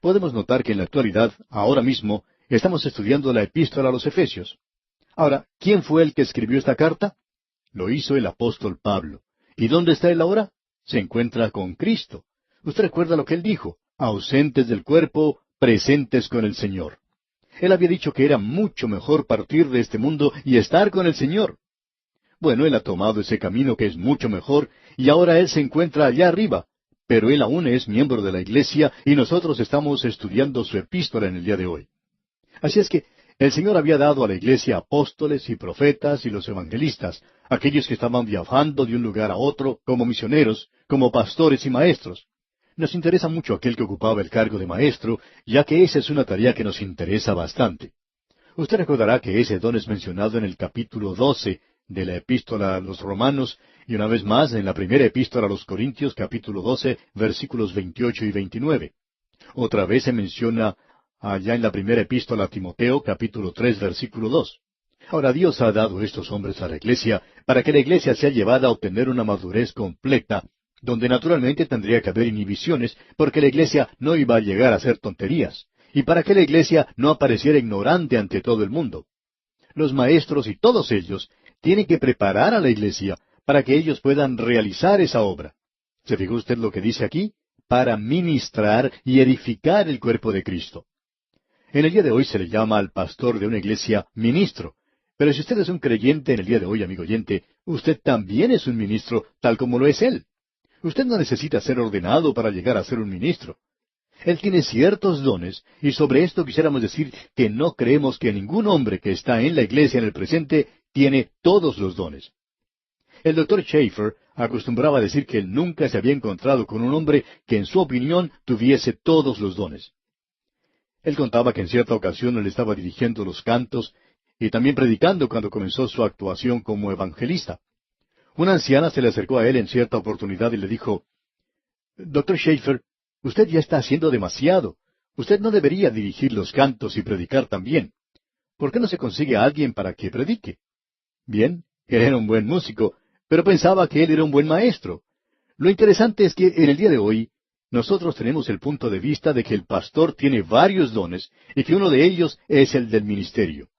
Podemos notar que en la actualidad, ahora mismo, estamos estudiando la epístola a los Efesios. Ahora, ¿quién fue el que escribió esta carta? Lo hizo el apóstol Pablo. ¿Y dónde está él ahora? Se encuentra con Cristo. Usted recuerda lo que él dijo: ausentes del cuerpo, presentes con el Señor. Él había dicho que era mucho mejor partir de este mundo y estar con el Señor. Bueno, él ha tomado ese camino que es mucho mejor, y ahora él se encuentra allá arriba, pero él aún es miembro de la iglesia y nosotros estamos estudiando su epístola en el día de hoy. Así es que el Señor había dado a la iglesia apóstoles y profetas y los evangelistas, aquellos que estaban viajando de un lugar a otro como misioneros, como pastores y maestros. Nos interesa mucho aquel que ocupaba el cargo de maestro, ya que esa es una tarea que nos interesa bastante. Usted recordará que ese don es mencionado en el capítulo 12 de la epístola a los Romanos, y una vez más en la primera epístola a los Corintios, capítulo 12, versículos 28 y 29. Otra vez se menciona allá en la primera epístola a Timoteo, capítulo 3, versículo 2. Ahora Dios ha dado estos hombres a la iglesia para que la iglesia sea llevada a obtener una madurez completa, donde naturalmente tendría que haber inhibiciones, porque la iglesia no iba a llegar a hacer tonterías, y para que la iglesia no apareciera ignorante ante todo el mundo. Los maestros y todos ellos tienen que preparar a la iglesia para que ellos puedan realizar esa obra. ¿Se fijó usted lo que dice aquí? Para ministrar y edificar el cuerpo de Cristo. En el día de hoy se le llama al pastor de una iglesia ministro. Pero si usted es un creyente en el día de hoy, amigo oyente, usted también es un ministro, tal como lo es él. Usted no necesita ser ordenado para llegar a ser un ministro. Él tiene ciertos dones, y sobre esto quisiéramos decir que no creemos que ningún hombre que está en la iglesia en el presente tiene todos los dones. El doctor Schaeffer acostumbraba a decir que él nunca se había encontrado con un hombre que en su opinión tuviese todos los dones. Él contaba que en cierta ocasión él estaba dirigiendo los cantos y también predicando cuando comenzó su actuación como evangelista. Una anciana se le acercó a él en cierta oportunidad y le dijo: Doctor Schaeffer, usted ya está haciendo demasiado. Usted no debería dirigir los cantos y predicar también. ¿Por qué no se consigue a alguien para que predique? Bien, él era un buen músico, pero pensaba que él era un buen maestro. Lo interesante es que en el día de hoy nosotros tenemos el punto de vista de que el pastor tiene varios dones y que uno de ellos es el del ministerio.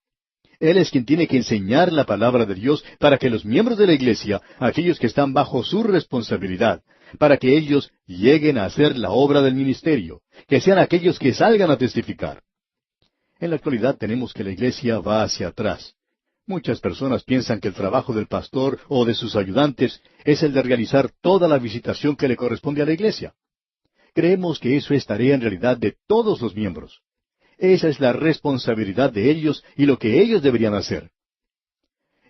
Él es quien tiene que enseñar la palabra de Dios para que los miembros de la iglesia, aquellos que están bajo su responsabilidad, para que ellos lleguen a hacer la obra del ministerio, que sean aquellos que salgan a testificar. En la actualidad tenemos que la iglesia va hacia atrás. Muchas personas piensan que el trabajo del pastor o de sus ayudantes es el de realizar toda la visitación que le corresponde a la iglesia. Creemos que eso es tarea en realidad de todos los miembros. Esa es la responsabilidad de ellos y lo que ellos deberían hacer.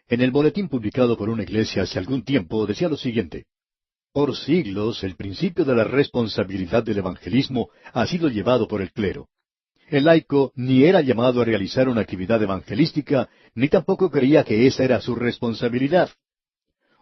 En el boletín publicado por una iglesia hace algún tiempo decía lo siguiente: por siglos el principio de la responsabilidad del evangelismo ha sido llevado por el clero. El laico ni era llamado a realizar una actividad evangelística, ni tampoco creía que esa era su responsabilidad.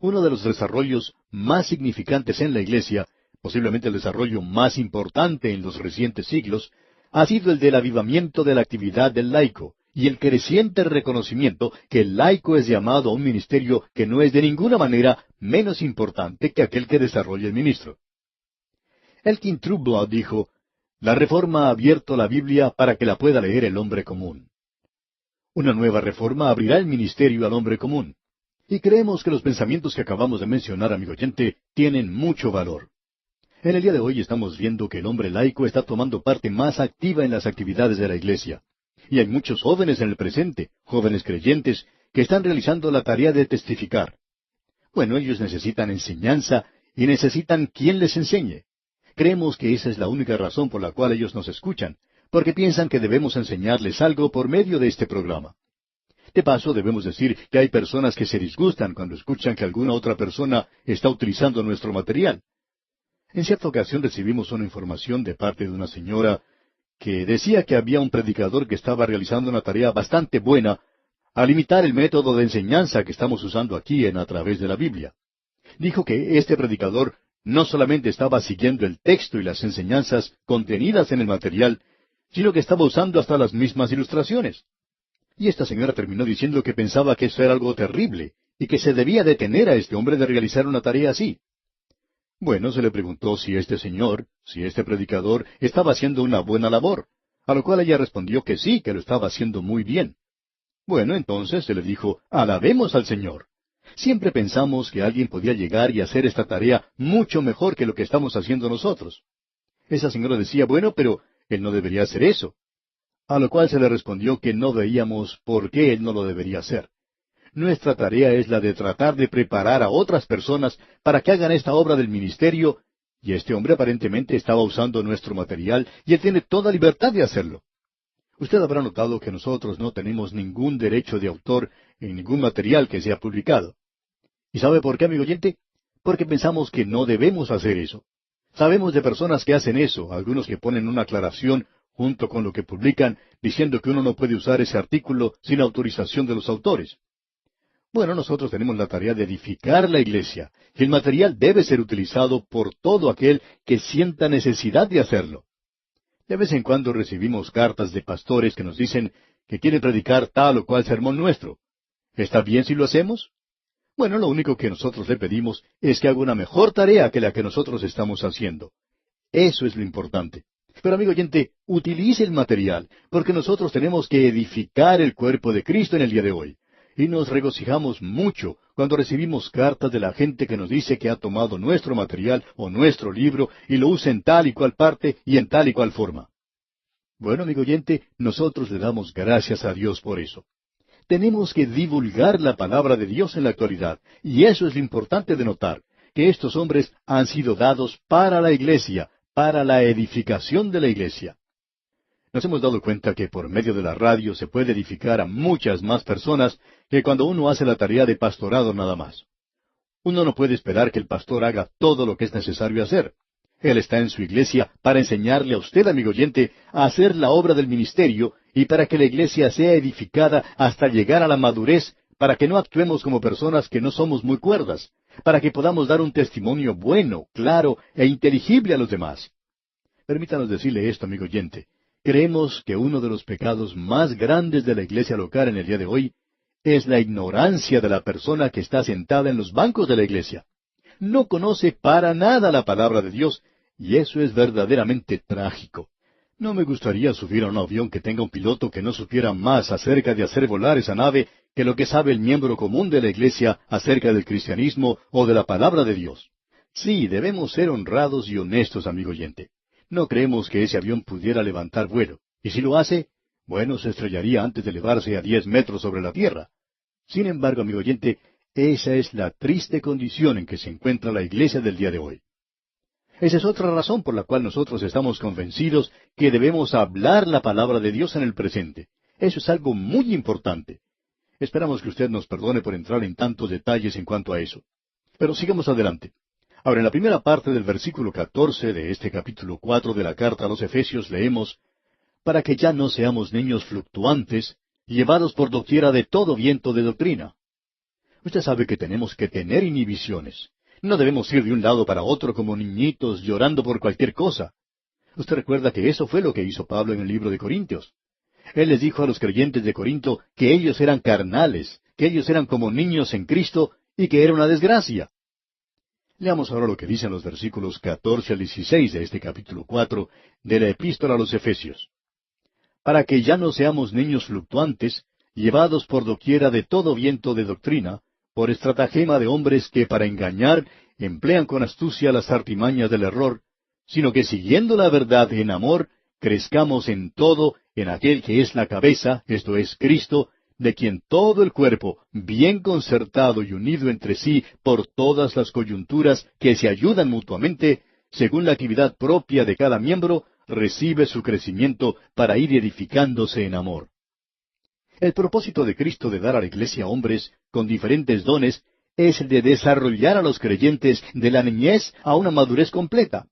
Uno de los desarrollos más significantes en la iglesia, posiblemente el desarrollo más importante en los recientes siglos, ha sido el del avivamiento de la actividad del laico y el creciente reconocimiento que el laico es llamado a un ministerio que no es de ninguna manera menos importante que aquel que desarrolla el ministro. Elkin Trueblood dijo: la reforma ha abierto la Biblia para que la pueda leer el hombre común. Una nueva reforma abrirá el ministerio al hombre común. Y creemos que los pensamientos que acabamos de mencionar, amigo oyente, tienen mucho valor. En el día de hoy estamos viendo que el hombre laico está tomando parte más activa en las actividades de la iglesia. Y hay muchos jóvenes en el presente, jóvenes creyentes, que están realizando la tarea de testificar. Bueno, ellos necesitan enseñanza y necesitan quien les enseñe. Creemos que esa es la única razón por la cual ellos nos escuchan, porque piensan que debemos enseñarles algo por medio de este programa. De paso, debemos decir que hay personas que se disgustan cuando escuchan que alguna otra persona está utilizando nuestro material. En cierta ocasión recibimos una información de parte de una señora que decía que había un predicador que estaba realizando una tarea bastante buena, al imitar el método de enseñanza que estamos usando aquí en A Través de la Biblia. Dijo que este predicador no solamente estaba siguiendo el texto y las enseñanzas contenidas en el material, sino que estaba usando hasta las mismas ilustraciones. Y esta señora terminó diciendo que pensaba que eso era algo terrible, y que se debía detener a este hombre de realizar una tarea así. Bueno, se le preguntó si este señor, si este predicador, estaba haciendo una buena labor, a lo cual ella respondió que sí, que lo estaba haciendo muy bien. Bueno, entonces se le dijo, alabemos al Señor. Siempre pensamos que alguien podía llegar y hacer esta tarea mucho mejor que lo que estamos haciendo nosotros. Esa señora decía, bueno, pero él no debería hacer eso. A lo cual se le respondió que no veíamos por qué él no lo debería hacer. Nuestra tarea es la de tratar de preparar a otras personas para que hagan esta obra del ministerio, y este hombre aparentemente estaba usando nuestro material, y él tiene toda libertad de hacerlo. Usted habrá notado que nosotros no tenemos ningún derecho de autor en ningún material que sea publicado. ¿Y sabe por qué, amigo oyente? Porque pensamos que no debemos hacer eso. Sabemos de personas que hacen eso, algunos que ponen una aclaración junto con lo que publican, diciendo que uno no puede usar ese artículo sin autorización de los autores. Bueno, nosotros tenemos la tarea de edificar la iglesia, y el material debe ser utilizado por todo aquel que sienta necesidad de hacerlo. De vez en cuando recibimos cartas de pastores que nos dicen que quieren predicar tal o cual sermón nuestro. ¿Está bien si lo hacemos? Bueno, lo único que nosotros le pedimos es que haga una mejor tarea que la que nosotros estamos haciendo. Eso es lo importante. Pero amigo oyente, utilice el material, porque nosotros tenemos que edificar el cuerpo de Cristo en el día de hoy. Y nos regocijamos mucho cuando recibimos cartas de la gente que nos dice que ha tomado nuestro material o nuestro libro y lo usa en tal y cual parte y en tal y cual forma. Bueno, amigo oyente, nosotros le damos gracias a Dios por eso. Tenemos que divulgar la palabra de Dios en la actualidad, y eso es lo importante de notar, que estos hombres han sido dados para la iglesia, para la edificación de la iglesia. Nos hemos dado cuenta que por medio de la radio se puede edificar a muchas más personas que cuando uno hace la tarea de pastorado nada más. Uno no puede esperar que el pastor haga todo lo que es necesario hacer. Él está en su iglesia para enseñarle a usted, amigo oyente, a hacer la obra del ministerio y para que la iglesia sea edificada hasta llegar a la madurez, para que no actuemos como personas que no somos muy cuerdas, para que podamos dar un testimonio bueno, claro e inteligible a los demás. Permítanos decirle esto, amigo oyente. Creemos que uno de los pecados más grandes de la iglesia local en el día de hoy es la ignorancia de la persona que está sentada en los bancos de la iglesia. No conoce para nada la palabra de Dios, y eso es verdaderamente trágico. No me gustaría subir a un avión que tenga un piloto que no supiera más acerca de hacer volar esa nave que lo que sabe el miembro común de la iglesia acerca del cristianismo o de la palabra de Dios. Sí, debemos ser honrados y honestos, amigo oyente. No creemos que ese avión pudiera levantar vuelo. Y si lo hace, bueno, se estrellaría antes de elevarse a 10 metros sobre la tierra. Sin embargo, amigo oyente, esa es la triste condición en que se encuentra la iglesia del día de hoy. Esa es otra razón por la cual nosotros estamos convencidos que debemos hablar la palabra de Dios en el presente. Eso es algo muy importante. Esperamos que usted nos perdone por entrar en tantos detalles en cuanto a eso. Pero sigamos adelante. Ahora, en la primera parte del versículo 14 de este capítulo 4 de la carta a los Efesios leemos, para que ya no seamos niños fluctuantes, llevados por doquiera de todo viento de doctrina. Usted sabe que tenemos que tener inhibiciones. No debemos ir de un lado para otro como niñitos llorando por cualquier cosa. Usted recuerda que eso fue lo que hizo Pablo en el libro de Corintios. Él les dijo a los creyentes de Corinto que ellos eran carnales, que ellos eran como niños en Cristo y que era una desgracia. Leamos ahora lo que dicen los versículos 14 al 16 de este capítulo 4 de la Epístola a los Efesios. Para que ya no seamos niños fluctuantes, llevados por doquiera de todo viento de doctrina, por estratagema de hombres que para engañar emplean con astucia las artimañas del error, sino que siguiendo la verdad en amor, crezcamos en todo en aquel que es la cabeza, esto es Cristo, de quien todo el cuerpo, bien concertado y unido entre sí por todas las coyunturas que se ayudan mutuamente, según la actividad propia de cada miembro, recibe su crecimiento para ir edificándose en amor. El propósito de Cristo de dar a la iglesia hombres con diferentes dones es el de desarrollar a los creyentes de la niñez a una madurez completa.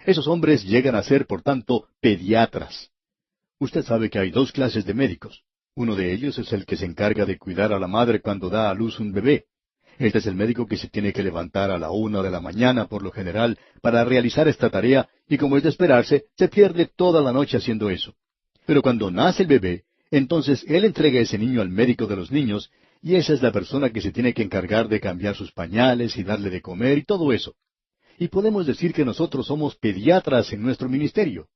Esos hombres llegan a ser, por tanto, pediatras. Usted sabe que hay dos clases de médicos. Uno de ellos es el que se encarga de cuidar a la madre cuando da a luz un bebé. Este es el médico que se tiene que levantar a la 1 de la mañana, por lo general, para realizar esta tarea, y como es de esperarse, se pierde toda la noche haciendo eso. Pero cuando nace el bebé, entonces él entrega ese niño al médico de los niños, y esa es la persona que se tiene que encargar de cambiar sus pañales y darle de comer y todo eso. Y podemos decir que nosotros somos pediatras en nuestro ministerio.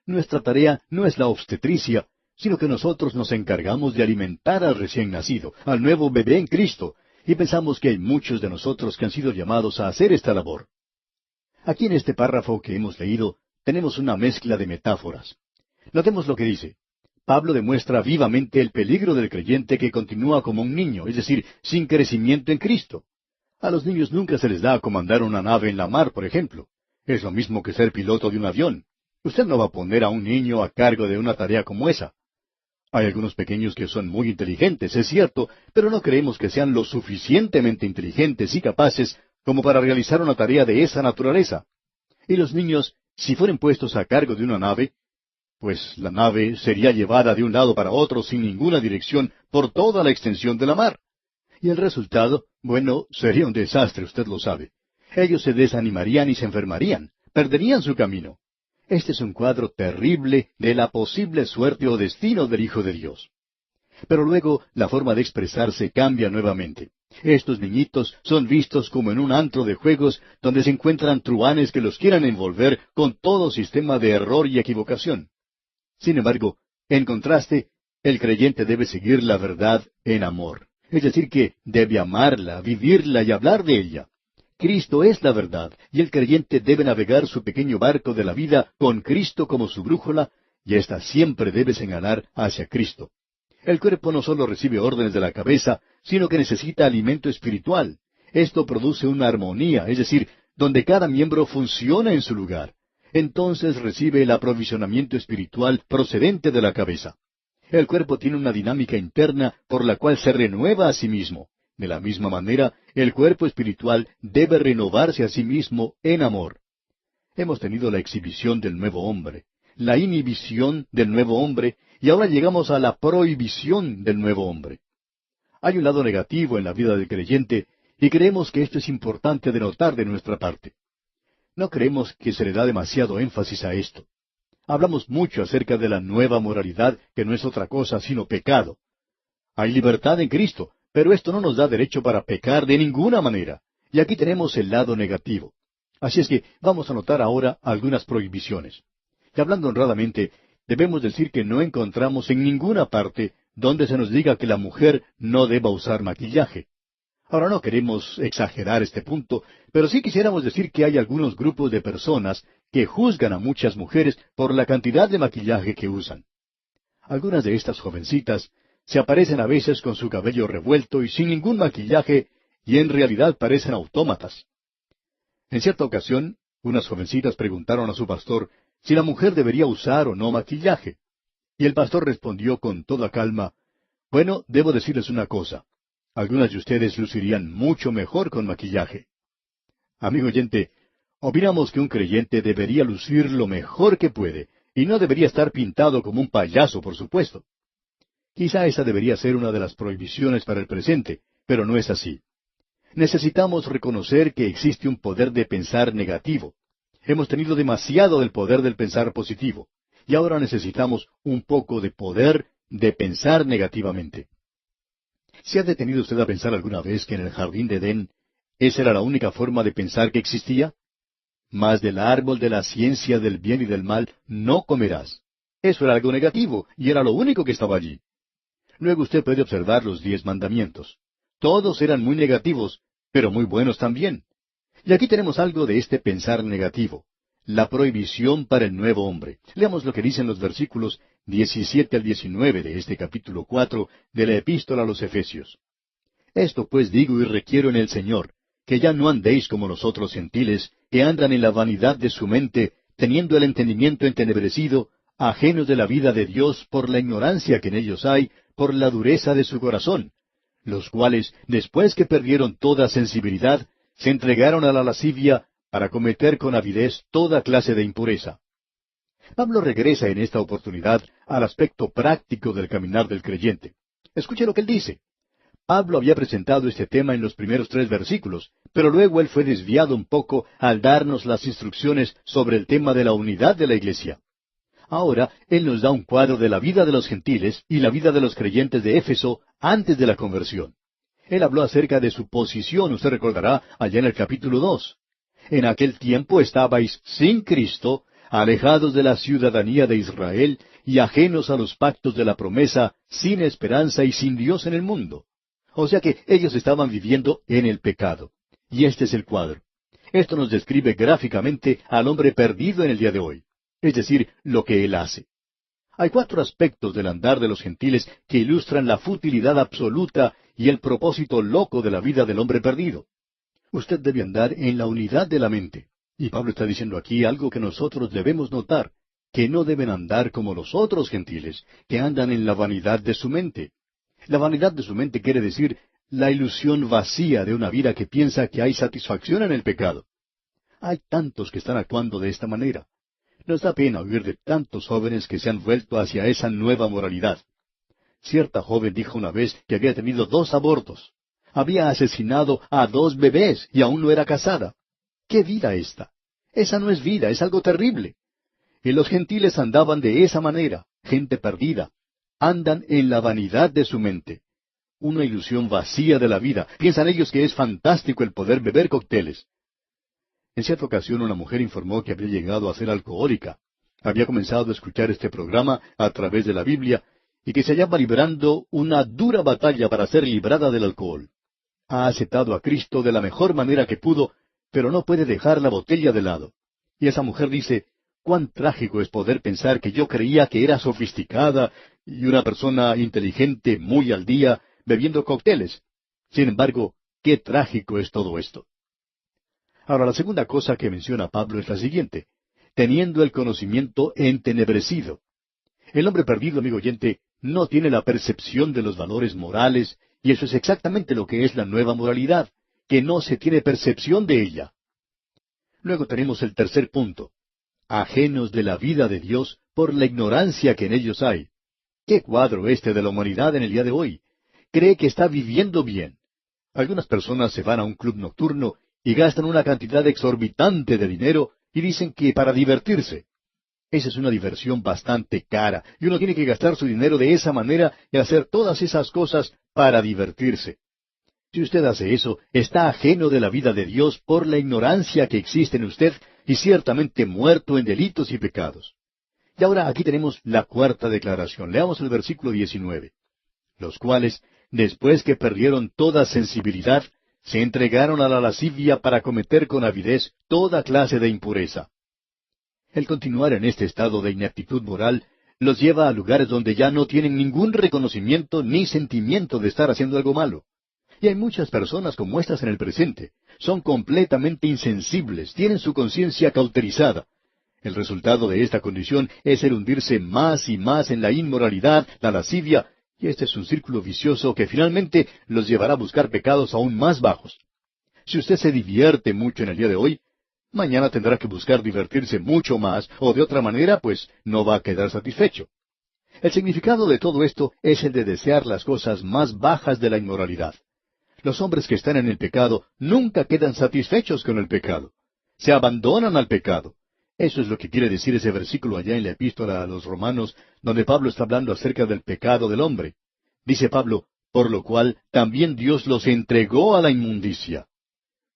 Nuestra tarea no es la obstetricia, sino que nosotros nos encargamos de alimentar al recién nacido, al nuevo bebé en Cristo, y pensamos que hay muchos de nosotros que han sido llamados a hacer esta labor. Aquí en este párrafo que hemos leído, tenemos una mezcla de metáforas. Notemos lo que dice. Pablo demuestra vivamente el peligro del creyente que continúa como un niño, es decir, sin crecimiento en Cristo. A los niños nunca se les da a comandar una nave en la mar, por ejemplo. Es lo mismo que ser piloto de un avión. Usted no va a poner a un niño a cargo de una tarea como esa. Hay algunos pequeños que son muy inteligentes, es cierto, pero no creemos que sean lo suficientemente inteligentes y capaces como para realizar una tarea de esa naturaleza. Y los niños, si fueren puestos a cargo de una nave, pues la nave sería llevada de un lado para otro sin ninguna dirección por toda la extensión de la mar. Y el resultado, bueno, sería un desastre, usted lo sabe. Ellos se desanimarían y se enfermarían, perderían su camino. Este es un cuadro terrible de la posible suerte o destino del Hijo de Dios. Pero luego la forma de expresarse cambia nuevamente. Estos niñitos son vistos como en un antro de juegos donde se encuentran truhanes que los quieran envolver con todo sistema de error y equivocación. Sin embargo, en contraste, el creyente debe seguir la verdad en amor. Es decir, que debe amarla, vivirla y hablar de ella. Cristo es la verdad, y el creyente debe navegar su pequeño barco de la vida con Cristo como su brújula, y ésta siempre debe señalar hacia Cristo. El cuerpo no solo recibe órdenes de la cabeza, sino que necesita alimento espiritual. Esto produce una armonía, es decir, donde cada miembro funciona en su lugar. Entonces recibe el aprovisionamiento espiritual procedente de la cabeza. El cuerpo tiene una dinámica interna por la cual se renueva a sí mismo. De la misma manera, el cuerpo espiritual debe renovarse a sí mismo en amor. Hemos tenido la exhibición del nuevo hombre, la inhibición del nuevo hombre, y ahora llegamos a la prohibición del nuevo hombre. Hay un lado negativo en la vida del creyente, y creemos que esto es importante de notar de nuestra parte. No creemos que se le da demasiado énfasis a esto. Hablamos mucho acerca de la nueva moralidad, que no es otra cosa sino pecado. Hay libertad en Cristo, pero esto no nos da derecho para pecar de ninguna manera. Y aquí tenemos el lado negativo. Así es que vamos a notar ahora algunas prohibiciones. Y hablando honradamente, debemos decir que no encontramos en ninguna parte donde se nos diga que la mujer no deba usar maquillaje. Ahora no queremos exagerar este punto, pero sí quisiéramos decir que hay algunos grupos de personas que juzgan a muchas mujeres por la cantidad de maquillaje que usan. Algunas de estas jovencitas se aparecen a veces con su cabello revuelto y sin ningún maquillaje, y en realidad parecen autómatas. En cierta ocasión, unas jovencitas preguntaron a su pastor si la mujer debería usar o no maquillaje. Y el pastor respondió con toda calma, «Bueno, debo decirles una cosa. Algunas de ustedes lucirían mucho mejor con maquillaje». Amigo oyente, opinamos que un creyente debería lucir lo mejor que puede, y no debería estar pintado como un payaso, por supuesto. Quizá esa debería ser una de las prohibiciones para el presente, pero no es así. Necesitamos reconocer que existe un poder de pensar negativo. Hemos tenido demasiado del poder del pensar positivo, y ahora necesitamos un poco de poder de pensar negativamente. ¿Se ha detenido usted a pensar alguna vez que en el jardín de Edén esa era la única forma de pensar que existía? Mas del árbol de la ciencia del bien y del mal no comerás. Eso era algo negativo, y era lo único que estaba allí. Luego usted puede observar los 10 mandamientos. Todos eran muy negativos, pero muy buenos también. Y aquí tenemos algo de este pensar negativo, la prohibición para el nuevo hombre. Leamos lo que dicen los versículos 17 al 19 de este capítulo 4 de la Epístola a los Efesios. «Esto pues digo y requiero en el Señor, que ya no andéis como los otros gentiles, que andan en la vanidad de su mente, teniendo el entendimiento entenebrecido, ajenos de la vida de Dios por la ignorancia que en ellos hay, por la dureza de su corazón, los cuales, después que perdieron toda sensibilidad, se entregaron a la lascivia para cometer con avidez toda clase de impureza». Pablo regresa en esta oportunidad al aspecto práctico del caminar del creyente. Escuche lo que él dice. Pablo había presentado este tema en los primeros 3 versículos, pero luego él fue desviado un poco al darnos las instrucciones sobre el tema de la unidad de la iglesia. Ahora él nos da un cuadro de la vida de los gentiles y la vida de los creyentes de Éfeso antes de la conversión. Él habló acerca de su posición, usted recordará, allá en el capítulo 2. En aquel tiempo estabais sin Cristo, alejados de la ciudadanía de Israel y ajenos a los pactos de la promesa, sin esperanza y sin Dios en el mundo. O sea que ellos estaban viviendo en el pecado. Y este es el cuadro. Esto nos describe gráficamente al hombre perdido en el día de hoy, es decir, lo que él hace. Hay 4 aspectos del andar de los gentiles que ilustran la futilidad absoluta y el propósito loco de la vida del hombre perdido. Usted debe andar en la unidad de la mente. Y Pablo está diciendo aquí algo que nosotros debemos notar, que no deben andar como los otros gentiles, que andan en la vanidad de su mente. La vanidad de su mente quiere decir la ilusión vacía de una vida que piensa que hay satisfacción en el pecado. Hay tantos que están actuando de esta manera. Nos da pena oír de tantos jóvenes que se han vuelto hacia esa nueva moralidad. Cierta joven dijo una vez que había tenido 2 abortos. Había asesinado a 2 bebés y aún no era casada. ¿Qué vida esta? Esa no es vida, es algo terrible. Y los gentiles andaban de esa manera, gente perdida. Andan en la vanidad de su mente. Una ilusión vacía de la vida. Piensan ellos que es fantástico el poder beber cócteles. En cierta ocasión una mujer informó que había llegado a ser alcohólica. Había comenzado a escuchar este programa a través de la Biblia y que se hallaba librando una dura batalla para ser librada del alcohol. Ha aceptado a Cristo de la mejor manera que pudo, pero no puede dejar la botella de lado. Y esa mujer dice, cuán trágico es poder pensar que yo creía que era sofisticada y una persona inteligente muy al día bebiendo cócteles. Sin embargo, qué trágico es todo esto. Ahora, la segunda cosa que menciona Pablo es la siguiente: teniendo el conocimiento entenebrecido. El hombre perdido, amigo oyente, no tiene la percepción de los valores morales, y eso es exactamente lo que es la nueva moralidad, que no se tiene percepción de ella. Luego tenemos el tercer punto: ajenos de la vida de Dios por la ignorancia que en ellos hay. ¿Qué cuadro este de la humanidad en el día de hoy? Cree que está viviendo bien. Algunas personas se van a un club nocturno y gastan una cantidad exorbitante de dinero y dicen que para divertirse. Esa es una diversión bastante cara, y uno tiene que gastar su dinero de esa manera y hacer todas esas cosas para divertirse. Si usted hace eso, está ajeno de la vida de Dios por la ignorancia que existe en usted y ciertamente muerto en delitos y pecados. Y ahora aquí tenemos la cuarta declaración. Leamos el versículo 19. Los cuales, después que perdieron toda sensibilidad, se entregaron a la lascivia para cometer con avidez toda clase de impureza. El continuar en este estado de ineptitud moral los lleva a lugares donde ya no tienen ningún reconocimiento ni sentimiento de estar haciendo algo malo. Y hay muchas personas como estas en el presente. Son completamente insensibles, tienen su conciencia cauterizada. El resultado de esta condición es el hundirse más y más en la inmoralidad, la lascivia, y este es un círculo vicioso que finalmente los llevará a buscar pecados aún más bajos. Si usted se divierte mucho en el día de hoy, mañana tendrá que buscar divertirse mucho más, o de otra manera, pues no va a quedar satisfecho. El significado de todo esto es el de desear las cosas más bajas de la inmoralidad. Los hombres que están en el pecado nunca quedan satisfechos con el pecado. Se abandonan al pecado. Eso es lo que quiere decir ese versículo allá en la epístola a los Romanos, donde Pablo está hablando acerca del pecado del hombre. Dice Pablo, por lo cual también Dios los entregó a la inmundicia.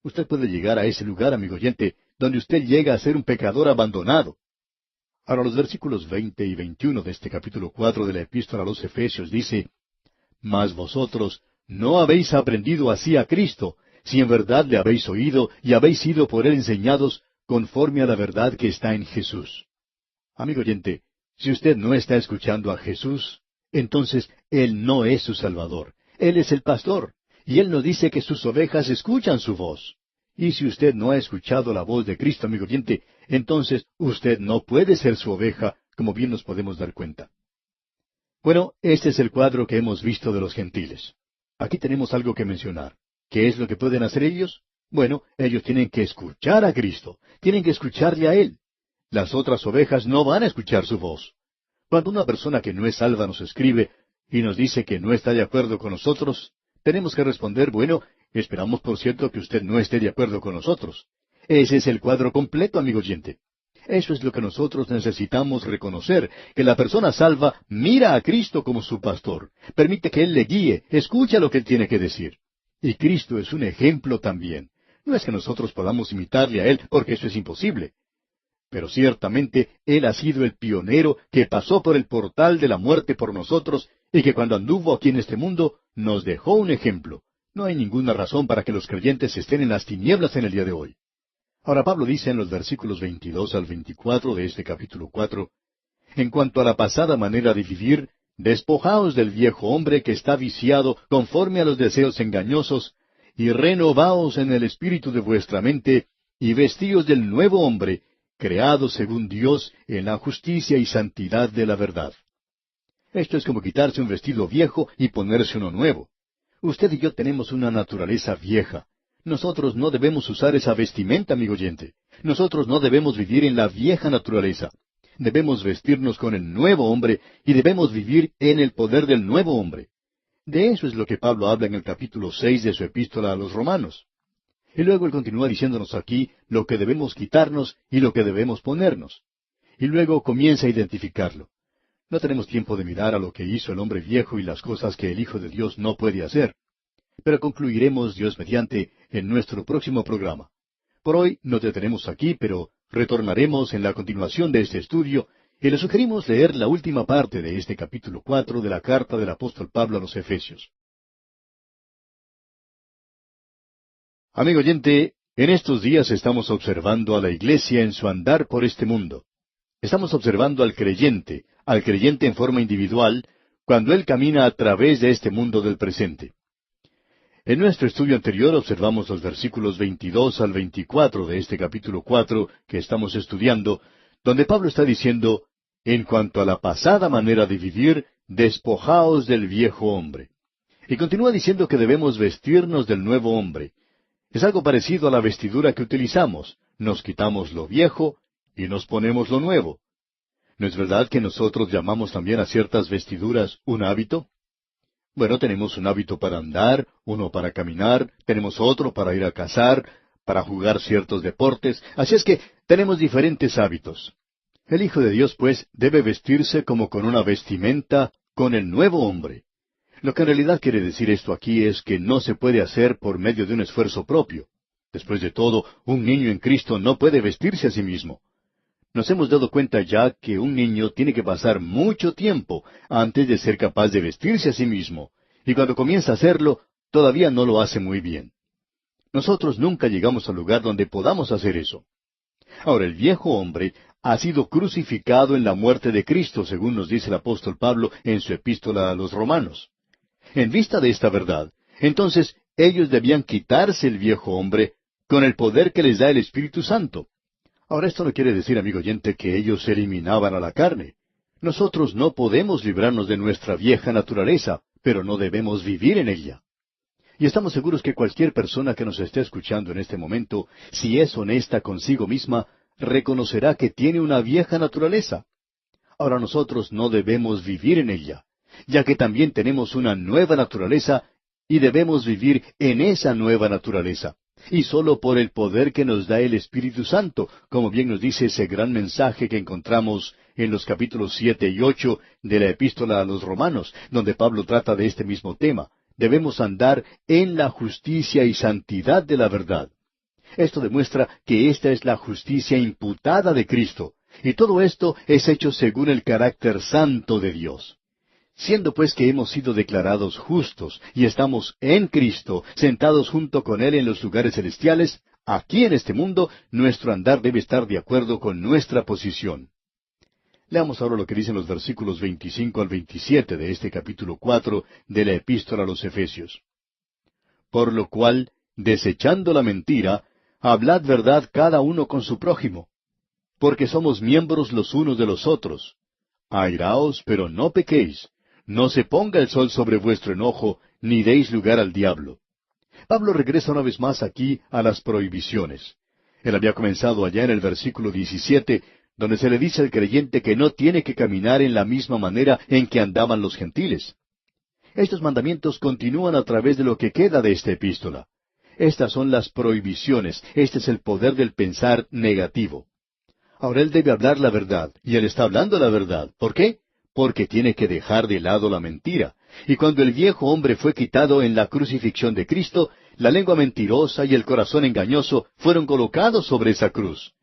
Usted puede llegar a ese lugar, amigo oyente, donde usted llega a ser un pecador abandonado. Ahora los versículos 20 y 21 de este capítulo 4 de la epístola a los Efesios dice, mas vosotros no habéis aprendido así a Cristo, si en verdad le habéis oído y habéis sido por él enseñados conforme a la verdad que está en Jesús. Amigo oyente, si usted no está escuchando a Jesús, entonces Él no es su Salvador. Él es el pastor, y Él nos dice que sus ovejas escuchan su voz. Y si usted no ha escuchado la voz de Cristo, amigo oyente, entonces usted no puede ser su oveja, como bien nos podemos dar cuenta. Bueno, este es el cuadro que hemos visto de los gentiles. Aquí tenemos algo que mencionar. ¿Qué es lo que pueden hacer ellos? Bueno, ellos tienen que escuchar a Cristo, tienen que escucharle a Él. las otras ovejas no van a escuchar su voz. Cuando una persona que no es salva nos escribe y nos dice que no está de acuerdo con nosotros, tenemos que responder, bueno, esperamos por cierto que usted no esté de acuerdo con nosotros. Ese es el cuadro completo, amigo oyente. Eso es lo que nosotros necesitamos reconocer, que la persona salva mira a Cristo como su pastor, permite que Él le guíe, escucha lo que Él tiene que decir. Y Cristo es un ejemplo también. No es que nosotros podamos imitarle a Él, porque eso es imposible. Pero ciertamente Él ha sido el pionero que pasó por el portal de la muerte por nosotros y que cuando anduvo aquí en este mundo nos dejó un ejemplo. No hay ninguna razón para que los creyentes estén en las tinieblas en el día de hoy. Ahora Pablo dice en los versículos 22 al 24 de este capítulo 4, en cuanto a la pasada manera de vivir, despojaos del viejo hombre que está viciado conforme a los deseos engañosos, y renovaos en el espíritu de vuestra mente, y vestíos del nuevo hombre, creado según Dios en la justicia y santidad de la verdad. Esto es como quitarse un vestido viejo y ponerse uno nuevo. Usted y yo tenemos una naturaleza vieja. Nosotros no debemos usar esa vestimenta, amigo oyente. Nosotros no debemos vivir en la vieja naturaleza. Debemos vestirnos con el nuevo hombre y debemos vivir en el poder del nuevo hombre. De eso es lo que Pablo habla en el capítulo 6 de su epístola a los Romanos. Y luego él continúa diciéndonos aquí lo que debemos quitarnos y lo que debemos ponernos. Y luego comienza a identificarlo. No tenemos tiempo de mirar a lo que hizo el hombre viejo y las cosas que el Hijo de Dios no puede hacer. Pero concluiremos, Dios mediante, en nuestro próximo programa. Por hoy nos detenemos aquí, pero retornaremos en la continuación de este estudio y le sugerimos leer la última parte de este capítulo 4 de la carta del apóstol Pablo a los Efesios. Amigo oyente, en estos días estamos observando a la iglesia en su andar por este mundo. Estamos observando al creyente en forma individual, cuando él camina a través de este mundo del presente. En nuestro estudio anterior observamos los versículos 22 al 24 de este capítulo 4 que estamos estudiando, donde Pablo está diciendo, en cuanto a la pasada manera de vivir, despojaos del viejo hombre. Y continúa diciendo que debemos vestirnos del nuevo hombre. Es algo parecido a la vestidura que utilizamos. Nos quitamos lo viejo y nos ponemos lo nuevo. ¿No es verdad que nosotros llamamos también a ciertas vestiduras un hábito? Bueno, tenemos un hábito para andar, uno para caminar, tenemos otro para ir a cazar, para jugar ciertos deportes, así es que tenemos diferentes hábitos. El Hijo de Dios, pues, debe vestirse como con una vestimenta, con el nuevo hombre. Lo que en realidad quiere decir esto aquí es que no se puede hacer por medio de un esfuerzo propio. Después de todo, un niño en Cristo no puede vestirse a sí mismo. Nos hemos dado cuenta ya que un niño tiene que pasar mucho tiempo antes de ser capaz de vestirse a sí mismo, y cuando comienza a hacerlo, todavía no lo hace muy bien. Nosotros nunca llegamos al lugar donde podamos hacer eso. Ahora, el viejo hombre ha sido crucificado en la muerte de Cristo, según nos dice el apóstol Pablo en su epístola a los Romanos. En vista de esta verdad, entonces ellos debían quitarse el viejo hombre con el poder que les da el Espíritu Santo. Ahora, esto no quiere decir, amigo oyente, que ellos eliminaban a la carne. Nosotros no podemos librarnos de nuestra vieja naturaleza, pero no debemos vivir en ella. Y estamos seguros que cualquier persona que nos esté escuchando en este momento, si es honesta consigo misma, reconocerá que tiene una vieja naturaleza. Ahora nosotros no debemos vivir en ella, ya que también tenemos una nueva naturaleza y debemos vivir en esa nueva naturaleza. Y solo por el poder que nos da el Espíritu Santo, como bien nos dice ese gran mensaje que encontramos en los capítulos 7 y 8 de la Epístola a los Romanos, donde Pablo trata de este mismo tema. Debemos andar en la justicia y santidad de la verdad. Esto demuestra que esta es la justicia imputada de Cristo, y todo esto es hecho según el carácter santo de Dios. Siendo pues que hemos sido declarados justos y estamos en Cristo, sentados junto con Él en los lugares celestiales, aquí en este mundo, nuestro andar debe estar de acuerdo con nuestra posición. Leamos ahora lo que dicen los versículos 25 al 27 de este capítulo 4 de la Epístola a los Efesios. Por lo cual, desechando la mentira, hablad verdad cada uno con su prójimo, porque somos miembros los unos de los otros. Airaos, pero no pequéis. No se ponga el sol sobre vuestro enojo, ni deis lugar al diablo. Pablo regresa una vez más aquí a las prohibiciones. Él había comenzado allá en el versículo 17, donde se le dice al creyente que no tiene que caminar en la misma manera en que andaban los gentiles. Estos mandamientos continúan a través de lo que queda de esta epístola. Estas son las prohibiciones, este es el poder del pensar negativo. Ahora él debe hablar la verdad, y él está hablando la verdad. ¿Por qué? Porque tiene que dejar de lado la mentira. Y cuando el viejo hombre fue quitado en la crucifixión de Cristo, la lengua mentirosa y el corazón engañoso fueron colocados sobre esa cruz.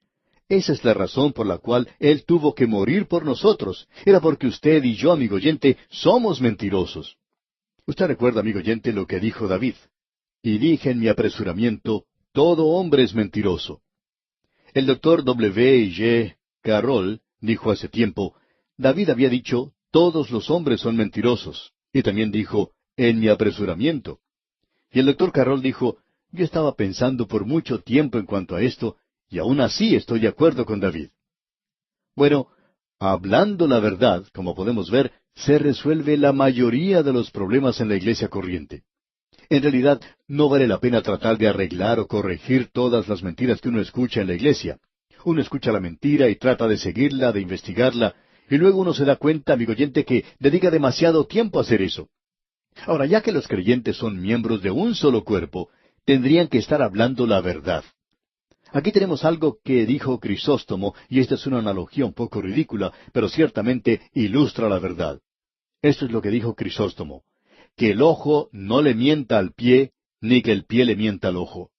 Esa es la razón por la cual Él tuvo que morir por nosotros. Era porque usted y yo, amigo oyente, somos mentirosos. Usted recuerda, amigo oyente, lo que dijo David. Y dije en mi apresuramiento, todo hombre es mentiroso. El doctor W. J. Carroll dijo hace tiempo, David había dicho, todos los hombres son mentirosos. Y también dijo, en mi apresuramiento. Y el doctor Carroll dijo, yo estaba pensando por mucho tiempo en cuanto a esto, y aún así estoy de acuerdo con David. Bueno, hablando la verdad, como podemos ver, se resuelve la mayoría de los problemas en la iglesia corriente. En realidad, no vale la pena tratar de arreglar o corregir todas las mentiras que uno escucha en la iglesia. Uno escucha la mentira y trata de seguirla, de investigarla, y luego uno se da cuenta, amigo oyente, que dedica demasiado tiempo a hacer eso. Ahora, ya que los creyentes son miembros de un solo cuerpo, tendrían que estar hablando la verdad. Aquí tenemos algo que dijo Crisóstomo, y esta es una analogía un poco ridícula, pero ciertamente ilustra la verdad. Esto es lo que dijo Crisóstomo, que el ojo no le mienta al pie, ni que el pie le mienta al ojo.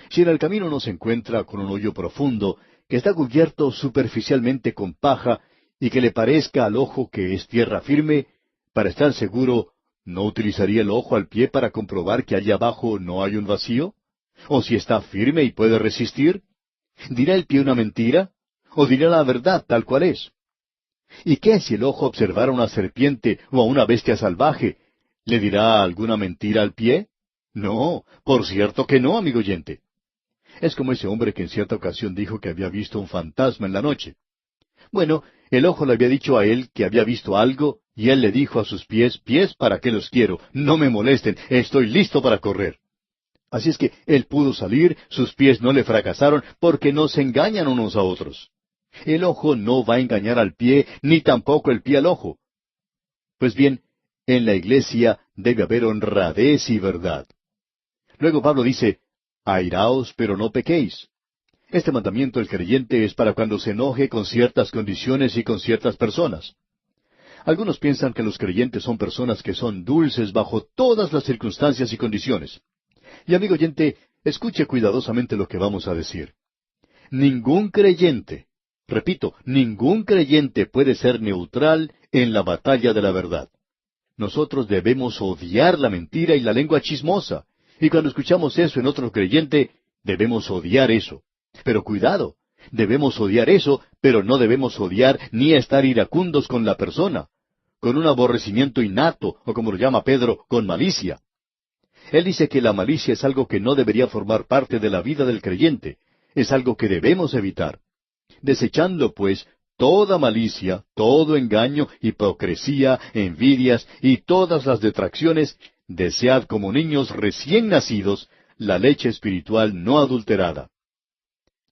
Si en el camino uno se encuentra con un hoyo profundo, que está cubierto superficialmente con paja, y que le parezca al ojo que es tierra firme, para estar seguro, ¿no utilizaría el ojo al pie para comprobar que allá abajo no hay un vacío? ¿O si está firme y puede resistir? ¿Dirá el pie una mentira? ¿O dirá la verdad tal cual es? ¿Y qué si el ojo observara una serpiente o a una bestia salvaje? ¿Le dirá alguna mentira al pie? No, por cierto que no, amigo oyente. Es como ese hombre que en cierta ocasión dijo que había visto un fantasma en la noche. Bueno, el ojo le había dicho a él que había visto algo, y él le dijo a sus pies, pies, ¿para qué los quiero? No me molesten, estoy listo para correr. Así es que él pudo salir, sus pies no le fracasaron, porque no se engañan unos a otros. El ojo no va a engañar al pie, ni tampoco el pie al ojo. Pues bien, en la iglesia debe haber honradez y verdad. Luego Pablo dice, airaos, pero no pequéis. Este mandamiento del creyente es para cuando se enoje con ciertas condiciones y con ciertas personas. Algunos piensan que los creyentes son personas que son dulces bajo todas las circunstancias y condiciones. Y amigo oyente, escuche cuidadosamente lo que vamos a decir. Ningún creyente, repito, ningún creyente puede ser neutral en la batalla de la verdad. Nosotros debemos odiar la mentira y la lengua chismosa. Y cuando escuchamos eso en otro creyente, debemos odiar eso. Pero cuidado, debemos odiar eso, pero no debemos odiar ni estar iracundos con la persona, con un aborrecimiento innato, o como lo llama Pedro, con malicia. Él dice que la malicia es algo que no debería formar parte de la vida del creyente, es algo que debemos evitar. Desechando, pues, toda malicia, todo engaño, hipocresía, envidias y todas las detracciones, desead como niños recién nacidos la leche espiritual no adulterada.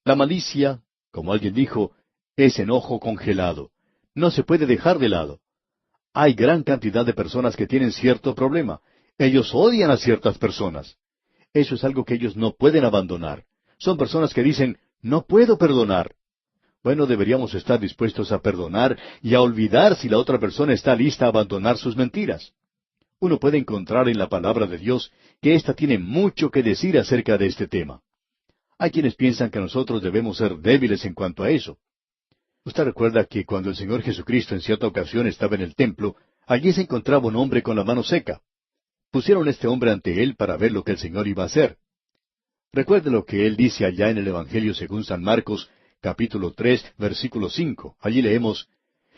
La malicia, como alguien dijo, es enojo congelado. No se puede dejar de lado. Hay gran cantidad de personas que tienen cierto problema. Ellos odian a ciertas personas. Eso es algo que ellos no pueden abandonar. Son personas que dicen, no puedo perdonar. Bueno, deberíamos estar dispuestos a perdonar y a olvidar si la otra persona está lista a abandonar sus mentiras. Uno puede encontrar en la palabra de Dios que ésta tiene mucho que decir acerca de este tema. Hay quienes piensan que nosotros debemos ser débiles en cuanto a eso. Usted recuerda que cuando el Señor Jesucristo en cierta ocasión estaba en el templo, allí se encontraba un hombre con la mano seca. Pusieron a este hombre ante él para ver lo que el Señor iba a hacer. Recuerde lo que él dice allá en el Evangelio según San Marcos, capítulo 3, versículo 5. Allí leemos,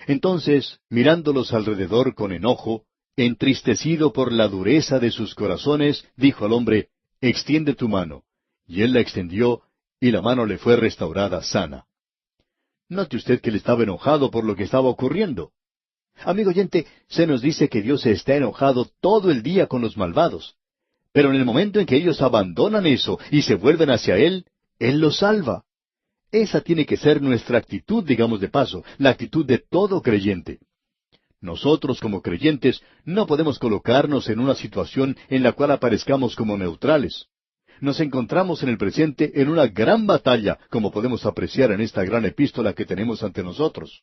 entonces, mirándolos alrededor con enojo, entristecido por la dureza de sus corazones, dijo al hombre, extiende tu mano. Y él la extendió, y la mano le fue restaurada sana. Note usted que él estaba enojado por lo que estaba ocurriendo. Amigo oyente, se nos dice que Dios está enojado todo el día con los malvados. Pero en el momento en que ellos abandonan eso y se vuelven hacia Él, Él los salva. Esa tiene que ser nuestra actitud, digamos de paso, la actitud de todo creyente. Nosotros como creyentes no podemos colocarnos en una situación en la cual aparezcamos como neutrales. Nos encontramos en el presente en una gran batalla, como podemos apreciar en esta gran epístola que tenemos ante nosotros.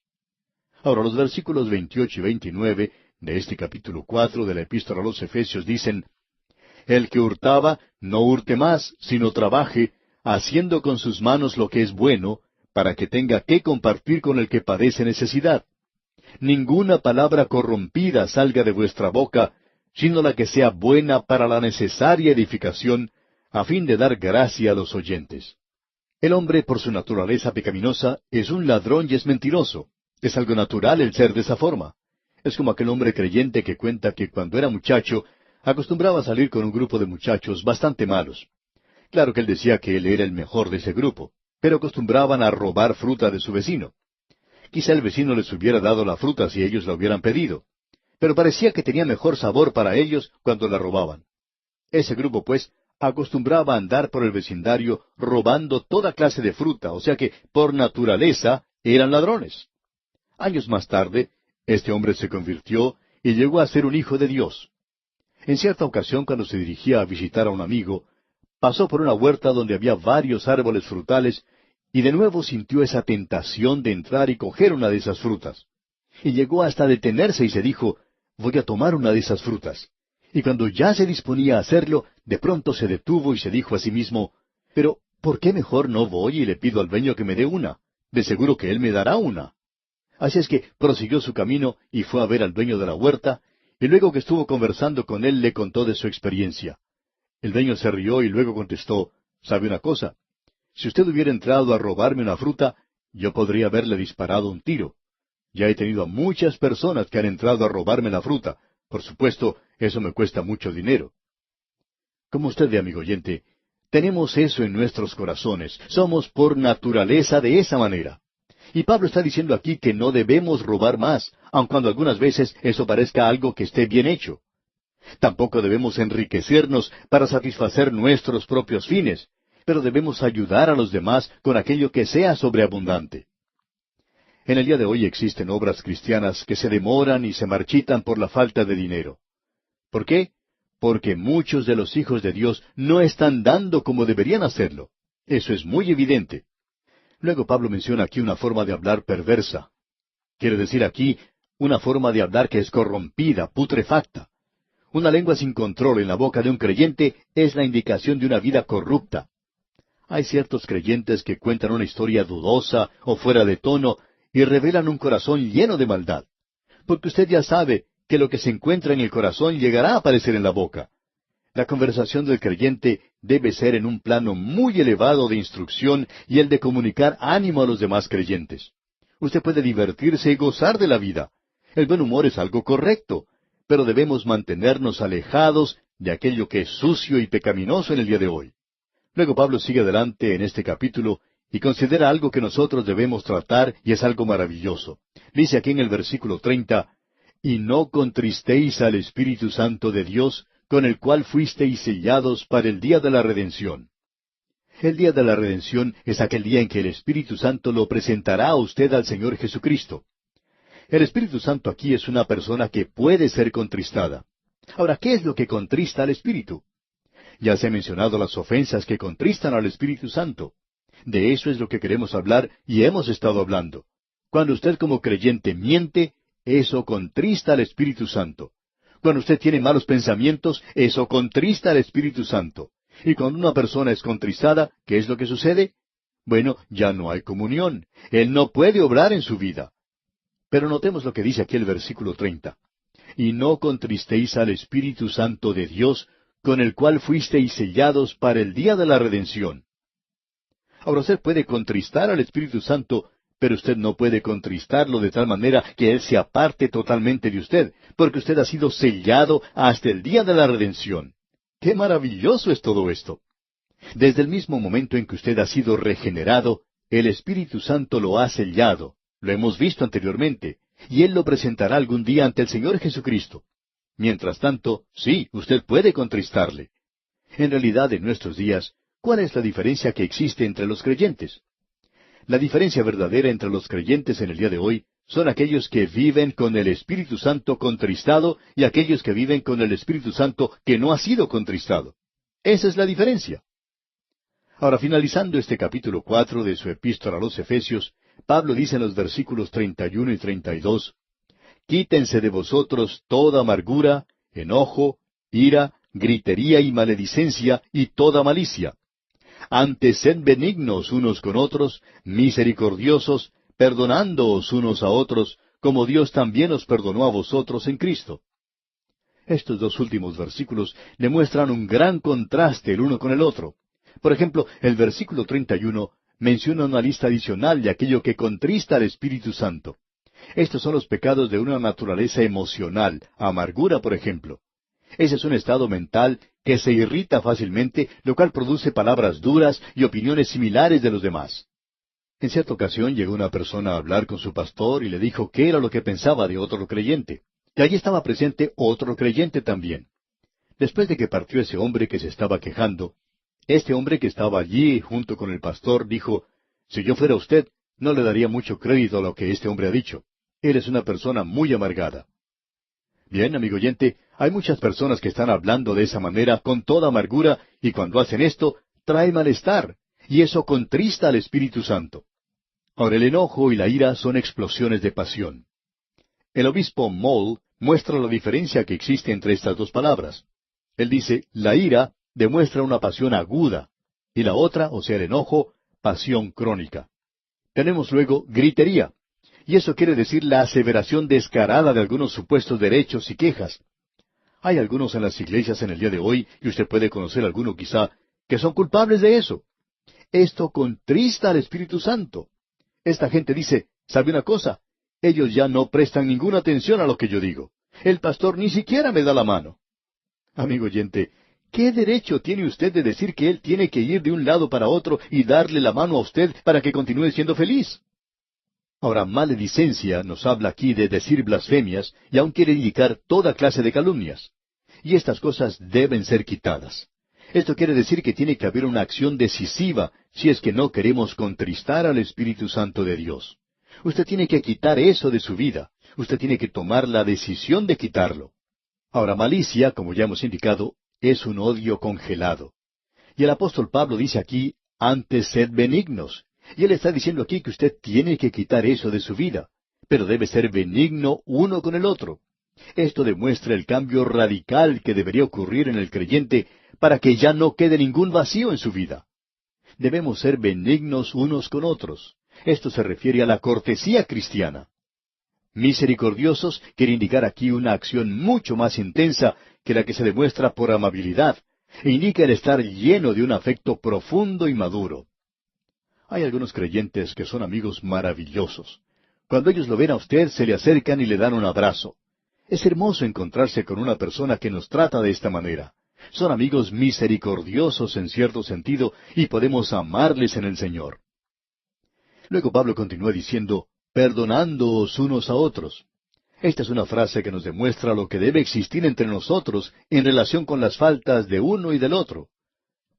Ahora, los versículos 28 y 29 de este capítulo 4 de la epístola a los Efesios dicen: El que hurtaba, no hurte más, sino trabaje, haciendo con sus manos lo que es bueno, para que tenga que compartir con el que padece necesidad. Ninguna palabra corrompida salga de vuestra boca, sino la que sea buena para la necesaria edificación, a fin de dar gracia a los oyentes. El hombre, por su naturaleza pecaminosa, es un ladrón y es mentiroso. Es algo natural el ser de esa forma. Es como aquel hombre creyente que cuenta que cuando era muchacho, acostumbraba a salir con un grupo de muchachos bastante malos. Claro que él decía que él era el mejor de ese grupo, pero acostumbraban a robar fruta de su vecino. Quizá el vecino les hubiera dado la fruta si ellos la hubieran pedido, pero parecía que tenía mejor sabor para ellos cuando la robaban. Ese grupo, pues, acostumbraba a andar por el vecindario robando toda clase de fruta, o sea que, por naturaleza, eran ladrones. Años más tarde, este hombre se convirtió y llegó a ser un hijo de Dios. En cierta ocasión, cuando se dirigía a visitar a un amigo, pasó por una huerta donde había varios árboles frutales, y de nuevo sintió esa tentación de entrar y coger una de esas frutas. Y llegó hasta detenerse y se dijo: voy a tomar una de esas frutas. Y cuando ya se disponía a hacerlo, de pronto se detuvo y se dijo a sí mismo: pero, ¿por qué mejor no voy y le pido al dueño que me dé una? De seguro que él me dará una. Así es que prosiguió su camino y fue a ver al dueño de la huerta, y luego que estuvo conversando con él le contó de su experiencia. El dueño se rió y luego contestó: ¿sabe una cosa? Si usted hubiera entrado a robarme una fruta, yo podría haberle disparado un tiro. Ya he tenido a muchas personas que han entrado a robarme la fruta. Por supuesto, eso me cuesta mucho dinero. Como usted ve, amigo oyente, tenemos eso en nuestros corazones. Somos por naturaleza de esa manera. Y Pablo está diciendo aquí que no debemos robar más, aun cuando algunas veces eso parezca algo que esté bien hecho. Tampoco debemos enriquecernos para satisfacer nuestros propios fines, pero debemos ayudar a los demás con aquello que sea sobreabundante. En el día de hoy existen obras cristianas que se demoran y se marchitan por la falta de dinero. ¿Por qué? Porque muchos de los hijos de Dios no están dando como deberían hacerlo. Eso es muy evidente. Luego Pablo menciona aquí una forma de hablar perversa. Quiere decir aquí una forma de hablar que es corrompida, putrefacta. Una lengua sin control en la boca de un creyente es la indicación de una vida corrupta. Hay ciertos creyentes que cuentan una historia dudosa o fuera de tono y revelan un corazón lleno de maldad. Porque usted ya sabe que lo que se encuentra en el corazón llegará a aparecer en la boca. La conversación del creyente debe ser en un plano muy elevado de instrucción y el de comunicar ánimo a los demás creyentes. Usted puede divertirse y gozar de la vida. El buen humor es algo correcto, pero debemos mantenernos alejados de aquello que es sucio y pecaminoso en el día de hoy. Luego Pablo sigue adelante en este capítulo y considera algo que nosotros debemos tratar y es algo maravilloso. Dice aquí en el versículo 30, y no contristéis al Espíritu Santo de Dios, con el cual fuisteis sellados para el día de la redención. El día de la redención es aquel día en que el Espíritu Santo lo presentará a usted al Señor Jesucristo. El Espíritu Santo aquí es una persona que puede ser contristada. Ahora, ¿qué es lo que contrista al Espíritu? Ya se han mencionado las ofensas que contristan al Espíritu Santo. De eso es lo que queremos hablar y hemos estado hablando. Cuando usted como creyente miente, eso contrista al Espíritu Santo. Cuando usted tiene malos pensamientos, eso contrista al Espíritu Santo. Y cuando una persona es contristada, ¿qué es lo que sucede? Bueno, ya no hay comunión. Él no puede obrar en su vida. Pero notemos lo que dice aquí el versículo 30. Y no contristéis al Espíritu Santo de Dios, con el cual fuisteis sellados para el día de la redención. Ahora usted puede contristar al Espíritu Santo, pero usted no puede contristarlo de tal manera que Él se aparte totalmente de usted, porque usted ha sido sellado hasta el día de la redención. ¡Qué maravilloso es todo esto! Desde el mismo momento en que usted ha sido regenerado, el Espíritu Santo lo ha sellado. Lo hemos visto anteriormente, y Él lo presentará algún día ante el Señor Jesucristo. Mientras tanto, sí, usted puede contristarle. En realidad, en nuestros días, ¿cuál es la diferencia que existe entre los creyentes? La diferencia verdadera entre los creyentes en el día de hoy son aquellos que viven con el Espíritu Santo contristado y aquellos que viven con el Espíritu Santo que no ha sido contristado. Esa es la diferencia. Ahora, finalizando este capítulo 4 de su epístola a los Efesios, Pablo dice en los versículos 31 y 32, «Quítense de vosotros toda amargura, enojo, ira, gritería y maledicencia y toda malicia. Antes sed benignos unos con otros, misericordiosos, perdonándoos unos a otros, como Dios también os perdonó a vosotros en Cristo». Estos dos últimos versículos demuestran un gran contraste el uno con el otro. Por ejemplo, el versículo 31 menciona una lista adicional de aquello que contrista al Espíritu Santo. Estos son los pecados de una naturaleza emocional, amargura, por ejemplo. Ese es un estado mental que se irrita fácilmente, lo cual produce palabras duras y opiniones similares de los demás. En cierta ocasión llegó una persona a hablar con su pastor y le dijo qué era lo que pensaba de otro creyente. Y allí estaba presente otro creyente también. Después de que partió ese hombre que se estaba quejando, este hombre que estaba allí junto con el pastor dijo, «Si yo fuera usted, no le daría mucho crédito a lo que este hombre ha dicho. Él es una persona muy amargada». Bien, amigo oyente, hay muchas personas que están hablando de esa manera con toda amargura, y cuando hacen esto, trae malestar, y eso contrista al Espíritu Santo. Ahora, el enojo y la ira son explosiones de pasión. El obispo Moll muestra la diferencia que existe entre estas dos palabras. Él dice, la ira demuestra una pasión aguda, y la otra, o sea, el enojo, pasión crónica. Tenemos luego gritería, y eso quiere decir la aseveración descarada de algunos supuestos derechos y quejas. Hay algunos en las iglesias en el día de hoy, y usted puede conocer alguno quizá, que son culpables de eso. Esto contrista al Espíritu Santo. Esta gente dice, ¿sabe una cosa? Ellos ya no prestan ninguna atención a lo que yo digo. El pastor ni siquiera me da la mano. Amigo oyente, ¿qué derecho tiene usted de decir que él tiene que ir de un lado para otro y darle la mano a usted para que continúe siendo feliz? Ahora, maledicencia nos habla aquí de decir blasfemias y aún quiere indicar toda clase de calumnias. Y estas cosas deben ser quitadas. Esto quiere decir que tiene que haber una acción decisiva si es que no queremos contristar al Espíritu Santo de Dios. Usted tiene que quitar eso de su vida. Usted tiene que tomar la decisión de quitarlo. Ahora, malicia, como ya hemos indicado, es un odio congelado. Y el apóstol Pablo dice aquí, antes sed benignos. Y él está diciendo aquí que usted tiene que quitar eso de su vida, pero debe ser benigno uno con el otro. Esto demuestra el cambio radical que debería ocurrir en el creyente para que ya no quede ningún vacío en su vida. Debemos ser benignos unos con otros. Esto se refiere a la cortesía cristiana. Misericordiosos quiere indicar aquí una acción mucho más intensa que la que se demuestra por amabilidad, e indica el estar lleno de un afecto profundo y maduro. Hay algunos creyentes que son amigos maravillosos. Cuando ellos lo ven a usted, se le acercan y le dan un abrazo. Es hermoso encontrarse con una persona que nos trata de esta manera. Son amigos misericordiosos en cierto sentido y podemos amarles en el Señor. Luego Pablo continúa diciendo, perdonándoos unos a otros. Esta es una frase que nos demuestra lo que debe existir entre nosotros en relación con las faltas de uno y del otro.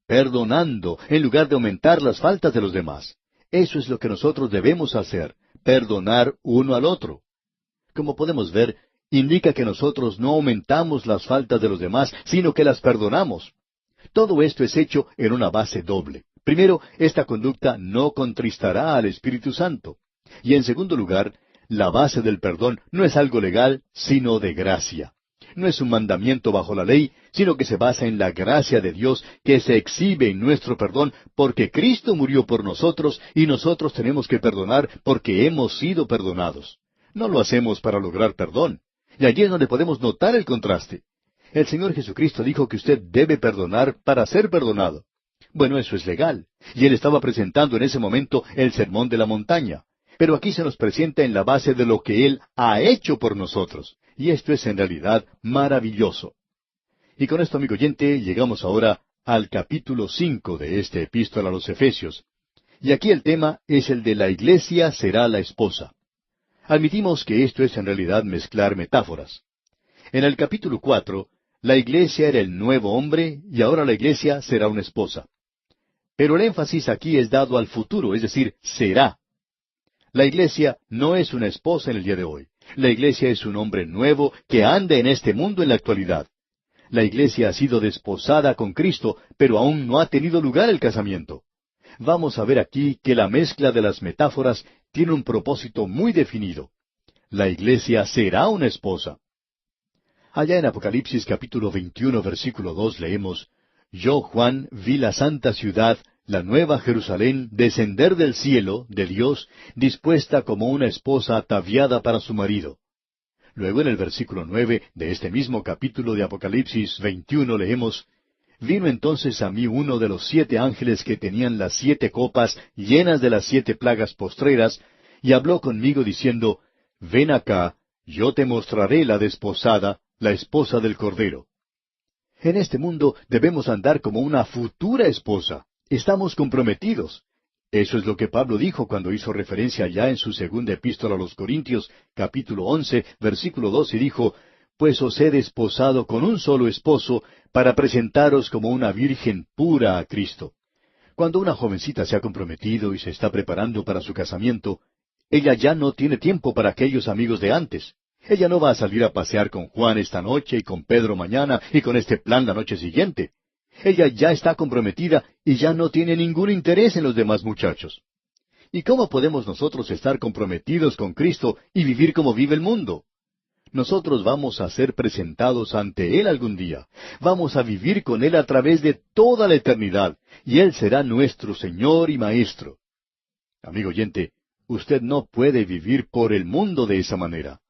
Perdonando, en lugar de aumentar las faltas de los demás. Eso es lo que nosotros debemos hacer, perdonar uno al otro. Como podemos ver, indica que nosotros no aumentamos las faltas de los demás, sino que las perdonamos. Todo esto es hecho en una base doble. Primero, esta conducta no contristará al Espíritu Santo. Y en segundo lugar, la base del perdón no es algo legal, sino de gracia. No es un mandamiento bajo la ley, sino que se basa en la gracia de Dios que se exhibe en nuestro perdón porque Cristo murió por nosotros y nosotros tenemos que perdonar porque hemos sido perdonados. No lo hacemos para lograr perdón. Y allí es donde podemos notar el contraste. El Señor Jesucristo dijo que usted debe perdonar para ser perdonado. Bueno, eso es legal. Y Él estaba presentando en ese momento el sermón de la montaña. Pero aquí se nos presenta en la base de lo que Él ha hecho por nosotros. Y esto es en realidad maravilloso. Y con esto, amigo oyente, llegamos ahora al capítulo 5 de este epístola a los Efesios. Y aquí el tema es el de la iglesia será la esposa. Admitimos que esto es en realidad mezclar metáforas. En el capítulo 4, la iglesia era el nuevo hombre y ahora la iglesia será una esposa. Pero el énfasis aquí es dado al futuro, es decir, será. La iglesia no es una esposa en el día de hoy. La iglesia es un hombre nuevo que anda en este mundo en la actualidad. La iglesia ha sido desposada con Cristo, pero aún no ha tenido lugar el casamiento. Vamos a ver aquí que la mezcla de las metáforas tiene un propósito muy definido. La iglesia será una esposa. Allá en Apocalipsis capítulo 21, versículo 2 leemos, Yo, Juan, vi la santa ciudad, la nueva Jerusalén, descender del cielo, de Dios, dispuesta como una esposa ataviada para su marido. Luego en el versículo 9 de este mismo capítulo de Apocalipsis 21 leemos, Vino entonces a mí uno de los 7 ángeles que tenían las 7 copas llenas de las 7 plagas postreras, y habló conmigo diciendo, Ven acá, yo te mostraré la desposada, la esposa del Cordero. En este mundo debemos andar como una futura esposa. Estamos comprometidos. Eso es lo que Pablo dijo cuando hizo referencia ya en su segunda epístola a los Corintios, capítulo 11, versículo 2, y dijo, Pues os he desposado con un solo esposo, para presentaros como una virgen pura a Cristo. Cuando una jovencita se ha comprometido y se está preparando para su casamiento, ella ya no tiene tiempo para aquellos amigos de antes. Ella no va a salir a pasear con Juan esta noche y con Pedro mañana y con este plan la noche siguiente. Ella ya está comprometida y ya no tiene ningún interés en los demás muchachos. ¿Y cómo podemos nosotros estar comprometidos con Cristo y vivir como vive el mundo? Nosotros vamos a ser presentados ante Él algún día. Vamos a vivir con Él a través de toda la eternidad, y Él será nuestro Señor y Maestro. Amigo oyente, usted no puede vivir por el mundo de esa manera.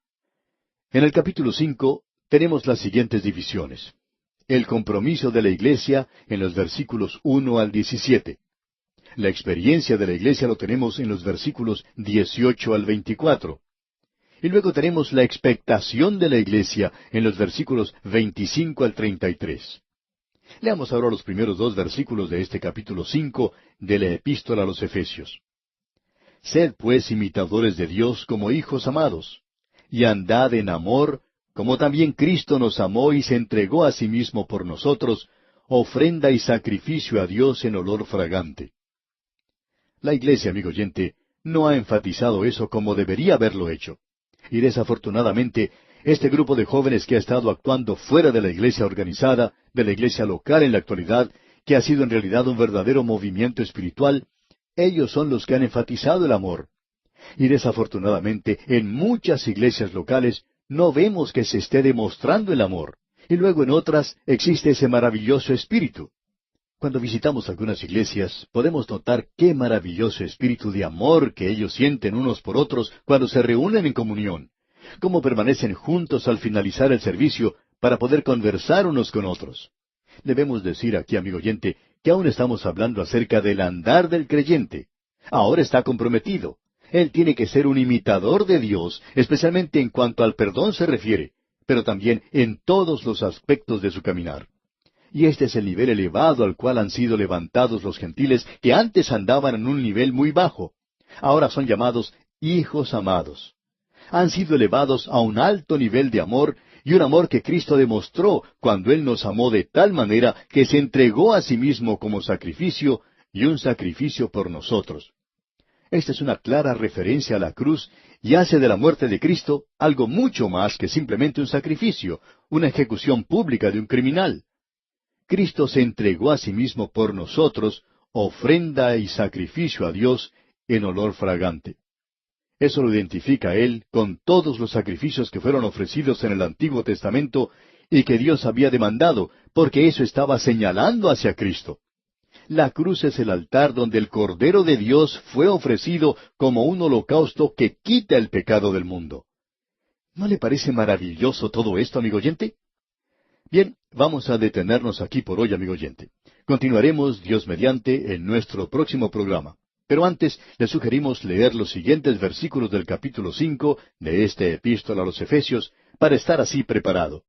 En el capítulo 5 tenemos las siguientes divisiones. El compromiso de la iglesia en los versículos 1 al 17. La experiencia de la iglesia lo tenemos en los versículos 18 al 24. Y luego tenemos la expectación de la iglesia en los versículos 25 al 33. Leamos ahora los primeros 2 versículos de este capítulo 5 de la Epístola a los Efesios. Sed pues imitadores de Dios como hijos amados, y andad en amor, como también Cristo nos amó y se entregó a sí mismo por nosotros, ofrenda y sacrificio a Dios en olor fragante. La iglesia, amigo oyente, no ha enfatizado eso como debería haberlo hecho. Y desafortunadamente, este grupo de jóvenes que ha estado actuando fuera de la iglesia organizada, de la iglesia local en la actualidad, que ha sido en realidad un verdadero movimiento espiritual, ellos son los que han enfatizado el amor. Y desafortunadamente, en muchas iglesias locales no vemos que se esté demostrando el amor. Y luego en otras existe ese maravilloso espíritu. Cuando visitamos algunas iglesias, podemos notar qué maravilloso espíritu de amor que ellos sienten unos por otros cuando se reúnen en comunión. Cómo permanecen juntos al finalizar el servicio para poder conversar unos con otros. Debemos decir aquí, amigo oyente, que aún estamos hablando acerca del andar del creyente. Ahora está comprometido. Él tiene que ser un imitador de Dios, especialmente en cuanto al perdón se refiere, pero también en todos los aspectos de su caminar. Y este es el nivel elevado al cual han sido levantados los gentiles que antes andaban en un nivel muy bajo. Ahora son llamados hijos amados. Han sido elevados a un alto nivel de amor, y un amor que Cristo demostró cuando Él nos amó de tal manera que se entregó a sí mismo como sacrificio, y un sacrificio por nosotros. Esta es una clara referencia a la cruz y hace de la muerte de Cristo algo mucho más que simplemente un sacrificio, una ejecución pública de un criminal. Cristo se entregó a sí mismo por nosotros, ofrenda y sacrificio a Dios en olor fragante. Eso lo identifica a Él con todos los sacrificios que fueron ofrecidos en el Antiguo Testamento y que Dios había demandado, porque eso estaba señalando hacia Cristo. La cruz es el altar donde el Cordero de Dios fue ofrecido como un holocausto que quita el pecado del mundo. ¿No le parece maravilloso todo esto, amigo oyente? Bien, vamos a detenernos aquí por hoy, amigo oyente. Continuaremos, Dios mediante, en nuestro próximo programa. Pero antes, le sugerimos leer los siguientes versículos del capítulo 5 de esta epístola a los Efesios, para estar así preparado.